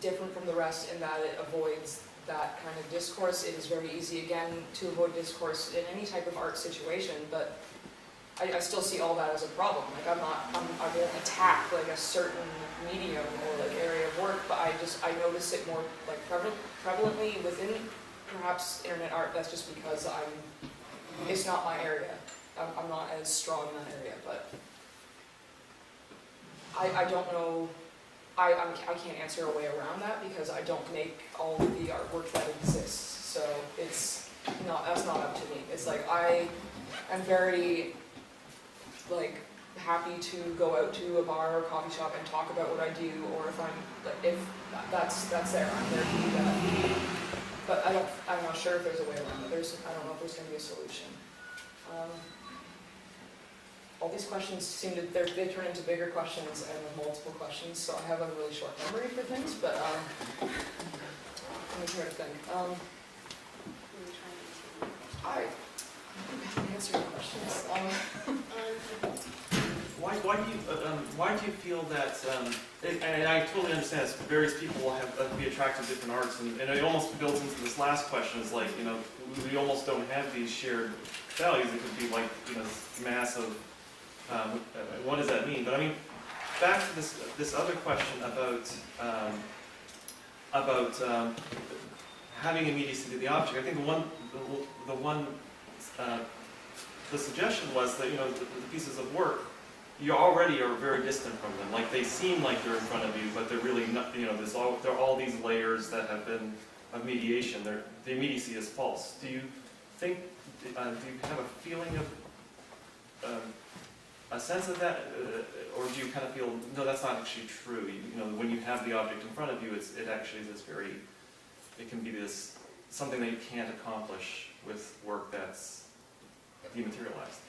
different from the rest in that it avoids that kind of discourse. It is very easy, again, to avoid discourse in any type of art situation, but I still see all that as a problem. Like I won't attack like a certain medium or like area of work, but I notice it more like prevalently within perhaps internet art. That's just because it's not my area. I'm not as strong in that area, but. I don't know, I can't answer a way around that because I don't make all of the artwork that exists. So it's not, that's not up to me. It's like I am very like happy to go out to a bar or coffee shop and talk about what I do, or if that's there, I'm there to do that. But I'm not sure if there's a way around it. I don't know if there's going to be a solution. All these questions seem to, they turn into bigger questions and multiple questions, so I have a really short memory for things, but let me try to think. I can answer your questions. Why do you feel that? And I totally understand. Various people will have be attracted to different arts, and it almost builds into this last question. Is like we almost don't have these shared values. It could be like this massive. What does that mean? But I mean, back to this other question about having immediacy to the object. I think the suggestion was that the pieces of work, you already are very distant from them. Like they seem like they're in front of you, but they're really not. There are all these layers that have been of mediation. The immediacy is false. Do you think? Do you have a feeling of a sense of that, or do you kind of feel no, that's not actually true? When you have the object in front of you, it actually is this very. It can be this something that you can't accomplish with work that's dematerialized.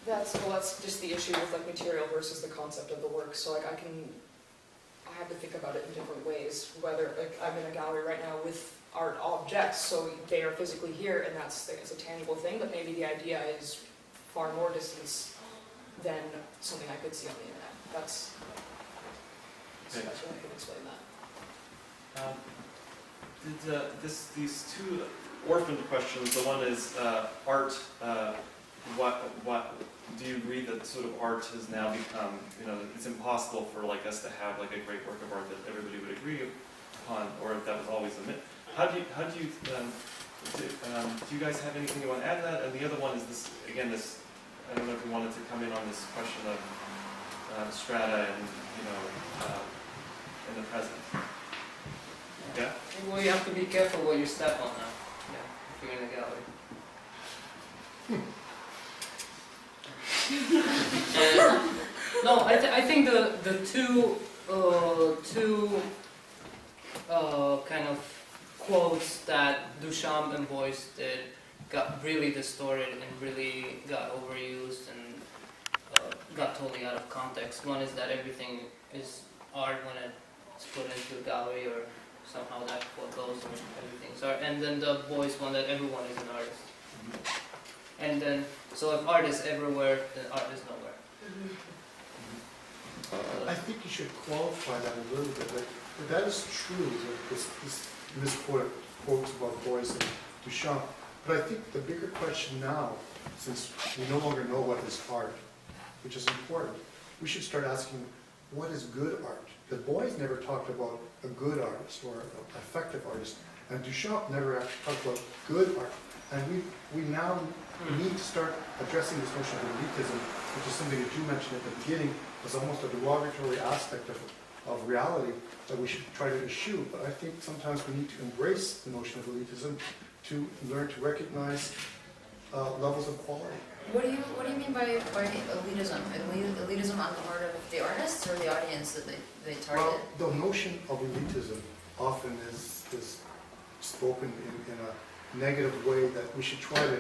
That's just the issue with like material versus the concept of the work. So like I have to think about it in different ways. Whether like I'm in a gallery right now with art objects, so they are physically here, and it's a tangible thing. But maybe the idea is far more distance than something I could see on the internet. That's the best way I can explain that. These two orphaned questions. The one is art. What do you agree that sort of art has now become? It's impossible for us to have like a great work of art that everybody would agree upon, or if that was always a myth. Do you guys have anything you want to add to that? And the other one is this again. I don't know if you wanted to come in on this question of strata and in the present. Yeah. Well, you have to be careful what you step on now. If you're in a gallery. No, I think the two kind of quotes that Duchamp and Beuys did got really distorted and really got overused and got totally out of context. One is that everything is art when it's put into a gallery, or somehow that quote goes and everything's art. And then the Beuys one that everyone is an artist. Mm-hmm. And then, so if art is everywhere, then art is nowhere. I think you should qualify that a little bit. Like, that is true, that this misquote quotes about Beuys and Duchamp. But I think the bigger question now, since we no longer know what is art, which is important, we should start asking, what is good art? Because Beuys never talked about a good artist or an effective artist, and Duchamp never actually talked about good art. And we now need to start addressing this notion of elitism, which is something that you mentioned at the beginning, as almost a derogatory aspect of reality that we should try to eschew. But I think sometimes we need to embrace the notion of elitism to learn to recognize levels of quality. What do you mean by elitism? Elitism on the part of the artists or the audience that they target? Well, the notion of elitism often is spoken in a negative way, that we should try to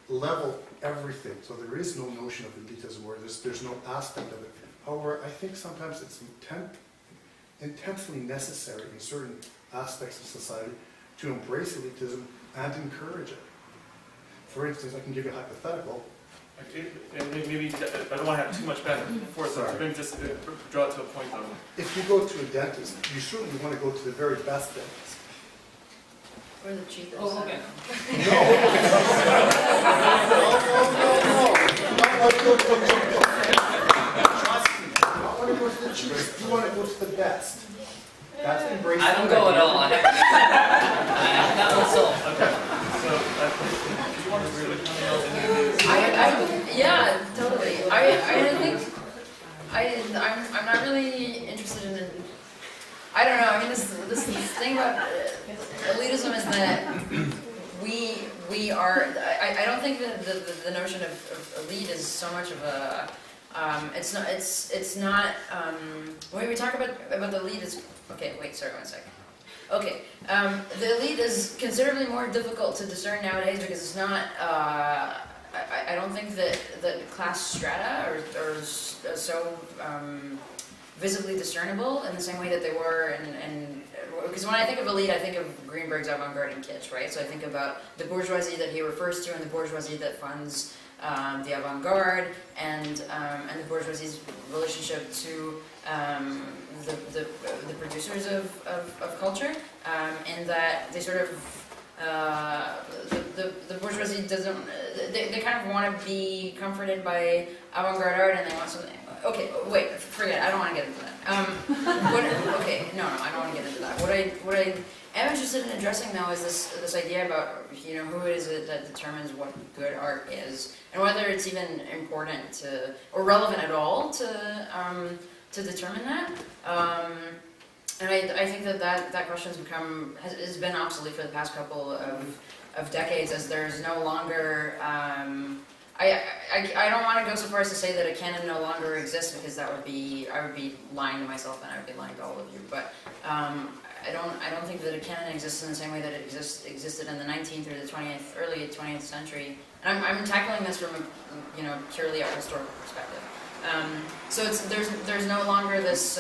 level everything. So there is no notion of elitism where there's no aspect of it. However, I think sometimes it's intensely necessary in certain aspects of society to embrace elitism and encourage it. For instance, I can give you a hypothetical. And maybe I don't want to have too much back and forth, so maybe just draw it to a point though. If you go to a dentist, you certainly want to go to the very best dentist. Or the cheapest? Oh, okay. Trust me, you don't want to go to the cheapest, you want to go to the best. That's embracing. I don't go at all. I have that one solved. Okay. So, do you want to really come in? Yeah, totally. I I'm not really interested in. I don't know. I mean, this thing about elitism is that we are. I don't think that the notion of elite is so much of a. It's not. When we talk about the elite, is okay. Wait, sorry, 1 second. Okay, the elite is considerably more difficult to discern nowadays because it's not. I don't think that class strata are so visibly discernible in the same way that they were, and because when I think of elite, I think of Greenberg's avant-garde and kitsch, right? So I think about the bourgeoisie that he refers to, and the bourgeoisie that funds the avant-garde, and the bourgeoisie's relationship to the producers of culture, in that they sort of the bourgeoisie doesn't. They kind of want to be comforted by avant-garde art, and they want something. Okay, wait, forget. I don't want to get into that. No, I don't want to get into that. What I am interested in addressing though is this idea about who is it that determines what good art is, and whether it's even important to or relevant at all to determine that. And I think that question has been obsolete for the past couple of decades, as there's no longer. I don't want to go so far as to say that a canon no longer exists, because I would be lying to myself and I would be lying to all of you. But I don't think that a canon exists in the same way that it existed in the 19th or the 20th, early 20th century. And I'm tackling this from a purely art historical perspective. So there's no longer this.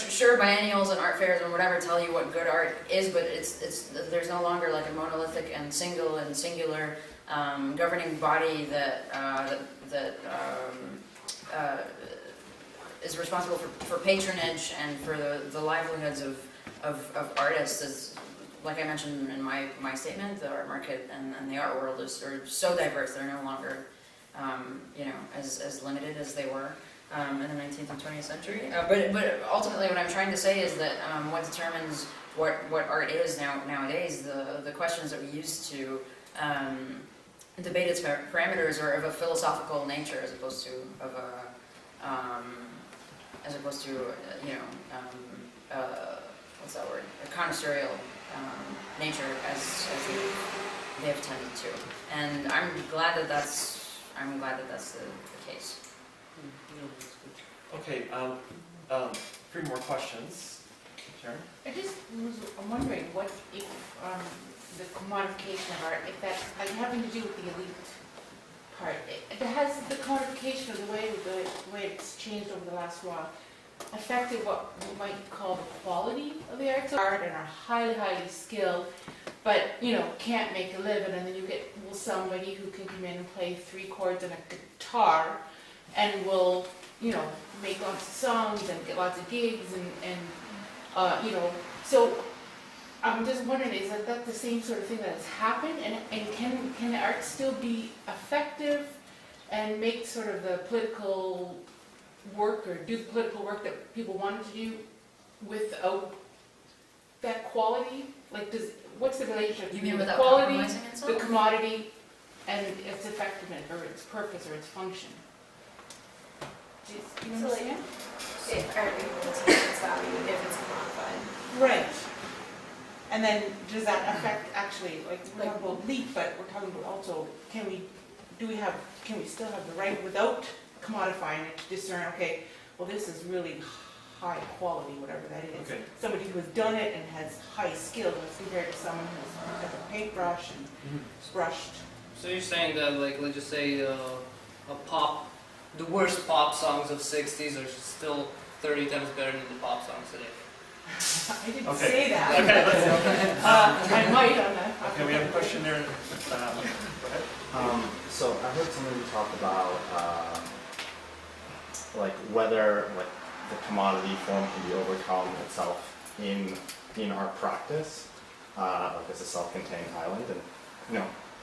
Sure, biennials and art fairs and whatever tell you what good art is, but there's no longer like a monolithic and singular governing body that is responsible for patronage and for the livelihoods of artists. As like I mentioned in my statement, the art market and the art world are so diverse; they're no longer as limited as they were. In the 19th and 20th century, but ultimately, what I'm trying to say is that what determines what art is nowadays, the questions that we use to debate its parameters are of a philosophical nature, as opposed to what's that word? A connoisseurial nature, as they have tended to, and I'm glad that that's the case. Okay, 3 more questions. Sharon? I'm wondering what if the commodification of art, if that's like having to do with the elite part, has the commodification of the way it's changed over the last while affected what we might call the quality of the art and are highly skilled, but can't make a living, and then you get somebody who can come in and play 3 chords on a guitar and will make lots of songs and get lots of gigs and so I'm just wondering, is that the same sort of thing that has happened, and can the art still be effective and make sort of the political work or do the political work that people wanted to do without that quality? Like, what's the relationship between the quality, the commodity, and its effectiveness or its purpose or its function? Do you understand? If art maintains its value if it's commodified. Right. And then does that affect actually, like we're talking about elite, but we're talking about also, can we still have the right without commodifying it to discern, okay, well this is really high quality, whatever that is. Okay. Somebody who has done it and has high skill as compared to someone who's got a paintbrush and brushed. So you're saying that, like, let's just say the worst pop songs of 60s are still 30 times better than the pop songs today? I didn't Okay. say that. Okay, let's I might on that. Okay, we have a question there. Go ahead. So I heard somebody talk about like whether the commodity form can be overcome itself in our practice, like as a self-contained island, and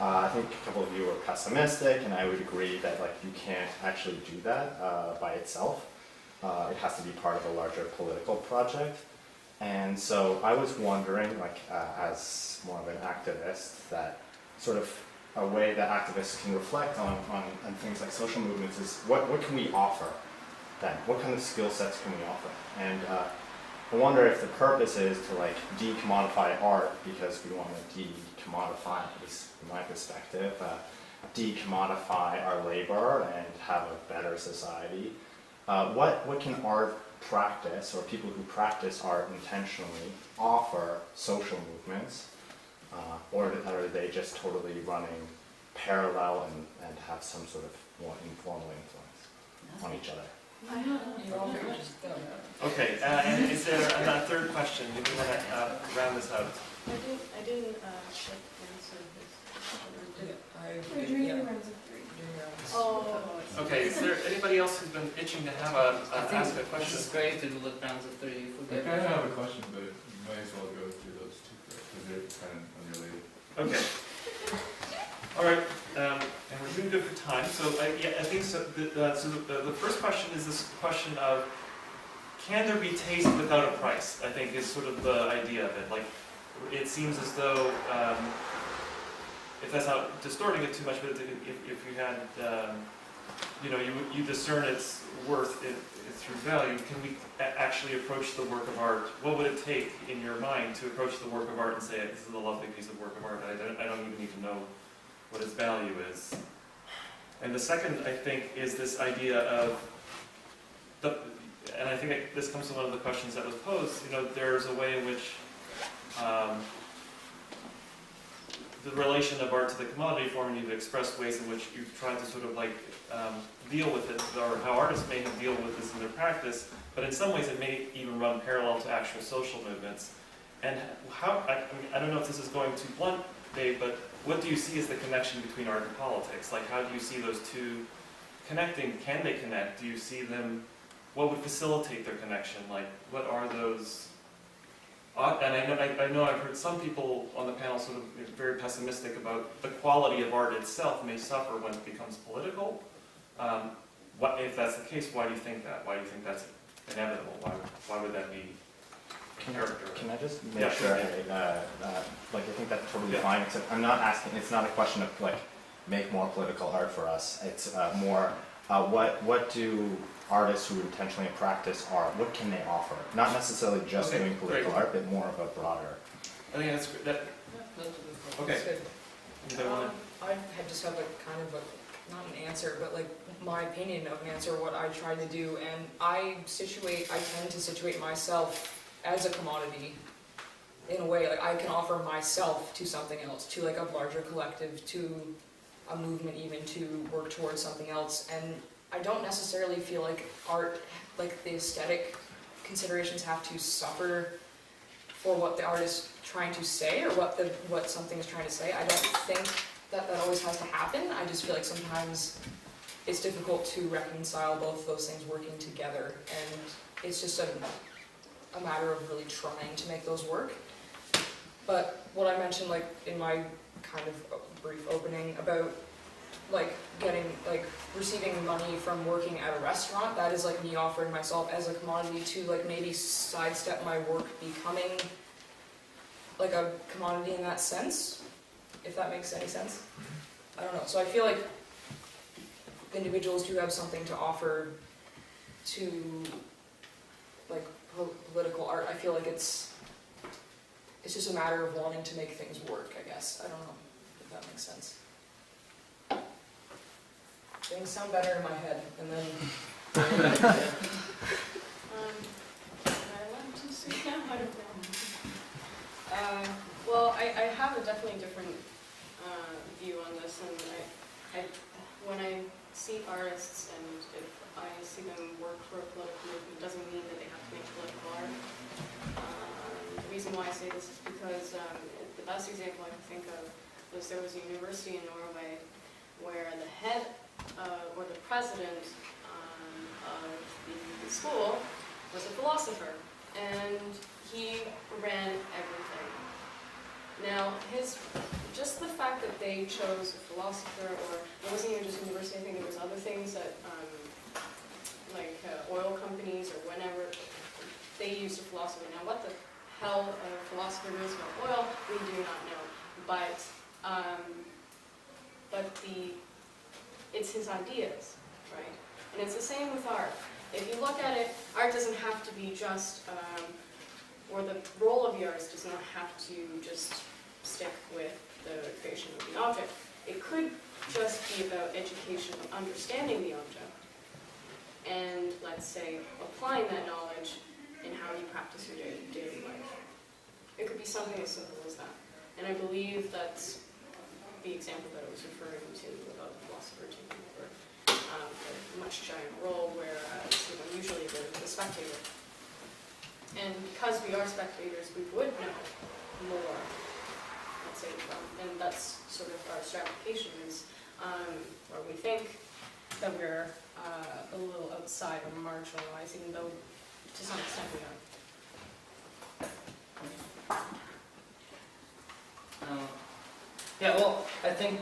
I think a couple of you were pessimistic, and I would agree that like you can't actually do that by itself. It has to be part of a larger political project. And so I was wondering, like as more of an activist, that sort of a way that activists can reflect on things like social movements is what can we offer then? What kind of skill sets can we offer? And I wonder if the purpose is to like decommodify art because we want to decommodify, at least from my perspective, decommodify our labor and have a better society. What can art practice, or people who practice art intentionally, offer social movements? Or are they just totally running parallel and have some sort of more informal influence on each other? Okay, and is there a third question? Maybe we want to round this out. I didn't answer this. We're doing rounds of three. Oh. Okay, is there anybody else who's been itching to have ask a question? It's great to do the rounds of three. I kind of have a question, but you might as well go through those two first, because they're kind of unrelated. Okay. All right, and we're doing good for time. So I think so. The first question is this question of, can there be taste without a price? I think is sort of the idea of it. Like, it seems as though, if that's not distorting it too much, but if you had, you discern its worth through value, can we actually approach the work of art? What would it take in your mind to approach the work of art and say, this is a lovely piece of work of art, I don't even need to know what its value is? And the second, I think, is this idea of, and I think this comes to one of the questions that was posed, there's a way in which the relation of art to the commodity form, and you've expressed ways in which you've tried to sort of like deal with it, or how artists may have dealt with this in their practice, but in some ways it may even run parallel to actual social movements. And how, I don't know if this is going too blunt, Dave, but what do you see as the connection between art and politics? Like, how do you see those two connecting? Can they connect? Do you see them, what would facilitate their connection? Like, what are those? And I know I've heard some people on the panel sort of very pessimistic about the quality of art itself may suffer when it becomes political. If that's the case, why do you think that? Why do you think that's inevitable? Why would that be character? Can I just make sure, I think that's totally fine, except I'm not asking, it's not a question of like, make more political art for us. It's more, what do artists who intentionally practice art, what can they offer? Not necessarily just doing political art, but more of a broader. I think that's great. Okay. I just have not an answer, but like my opinion of an answer, what I try to do, and I tend to situate myself as a commodity in a way, like I can offer myself to something else, to like a larger collective, to a movement even, to work towards something else. And I don't necessarily feel like art, like the aesthetic considerations have to suffer for what the art is trying to say, or what something is trying to say. I don't think that always has to happen. I just feel like sometimes it's difficult to reconcile both those things working together, and it's just a matter of really trying to make those work. But what I mentioned, like in my kind of brief opening about like receiving money from working at a restaurant, that is like me offering myself as a commodity to like maybe sidestep my work becoming like a commodity in that sense, if that makes any sense. I don't know. So I feel like individuals do have something to offer to like political art. I feel like it's just a matter of wanting to make things work, I guess. I don't know if that makes sense. Things sound better in my head, and then... Am I allowed to speak now? I don't know. Well, I have a definitely different view on this, and when I see artists and if I see them work for a political movement, it doesn't mean that they have to make political art. The reason why I say this is because the best example I can think of was there was a university in Norway where the head or the president of the school was a philosopher, and he ran everything. Now, just the fact that they chose a philosopher, or it wasn't even just university, I think there was other things that, like oil companies or whenever, they used a philosopher. Now, what the hell a philosopher knows about oil, we do not know. But but it's his ideas, right? And it's the same with art. If you look at it, art doesn't have to be just, or the role of the artist does not have to just stick with the creation of the object. It could just be about education, understanding the object, and let's say applying that knowledge in how you practice your daily life. It could be something as simple as that. And I believe that's the example that I was referring to about the philosopher taking over a much giant role, whereas usually the spectator. And because we are spectators, we would know more, let's say, and that's sort of our stratification is, or we think that we're a little outside or marginalized, even though to some extent we are. Yeah, well, I think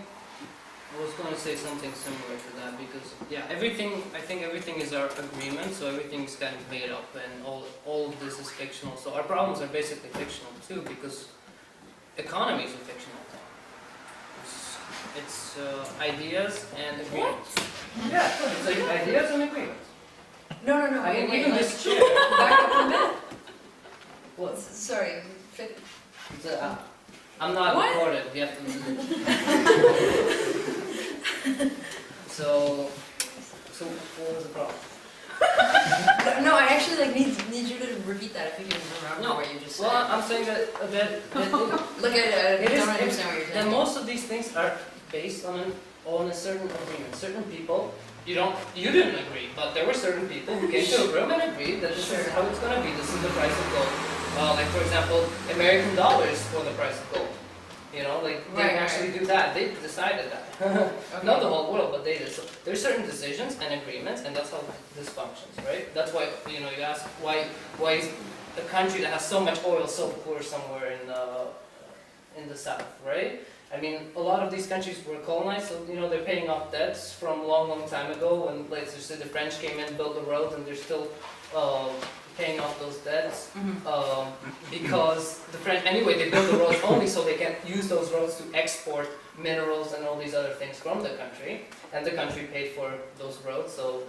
I was going to say something similar to that because, yeah, I think everything is our agreement, so everything is kind of made up and all of this is fictional. So our problems are basically fictional too because economy is a fictional thing. It's ideas and agreements. Yeah, it's like ideas and agreements. No, I mean, wait, even let's this chair. back up a bit. What? Sorry. I'm not What? recorded. You have to listen. So what was the problem? No, I actually need you to repeat that if you can remember what you just said. Well, I'm saying that Look at it. It I is- don't understand what you're that saying. most of these things are based on a certain agreement. Certain people, you didn't agree, but there were certain people who came to a room and agreed that this is how it's going to be. This is the price of gold. Like for example, American dollars for the price of gold. You know, like they Right, didn't actually do that. They decided that. Okay. Not the whole world, but they did. So there's certain decisions and agreements, and that's how this functions, right? That's why you ask why is a country that has so much oil so poor somewhere in the south, right? I mean, a lot of these countries were colonized, so they're paying off debts from a long, long time ago. When, like you said, the French came in, built the roads, and they're still paying off those debts because the French, anyway, they built the roads only so they can use those roads to export minerals and all these other things from the country, and the country paid for those roads. So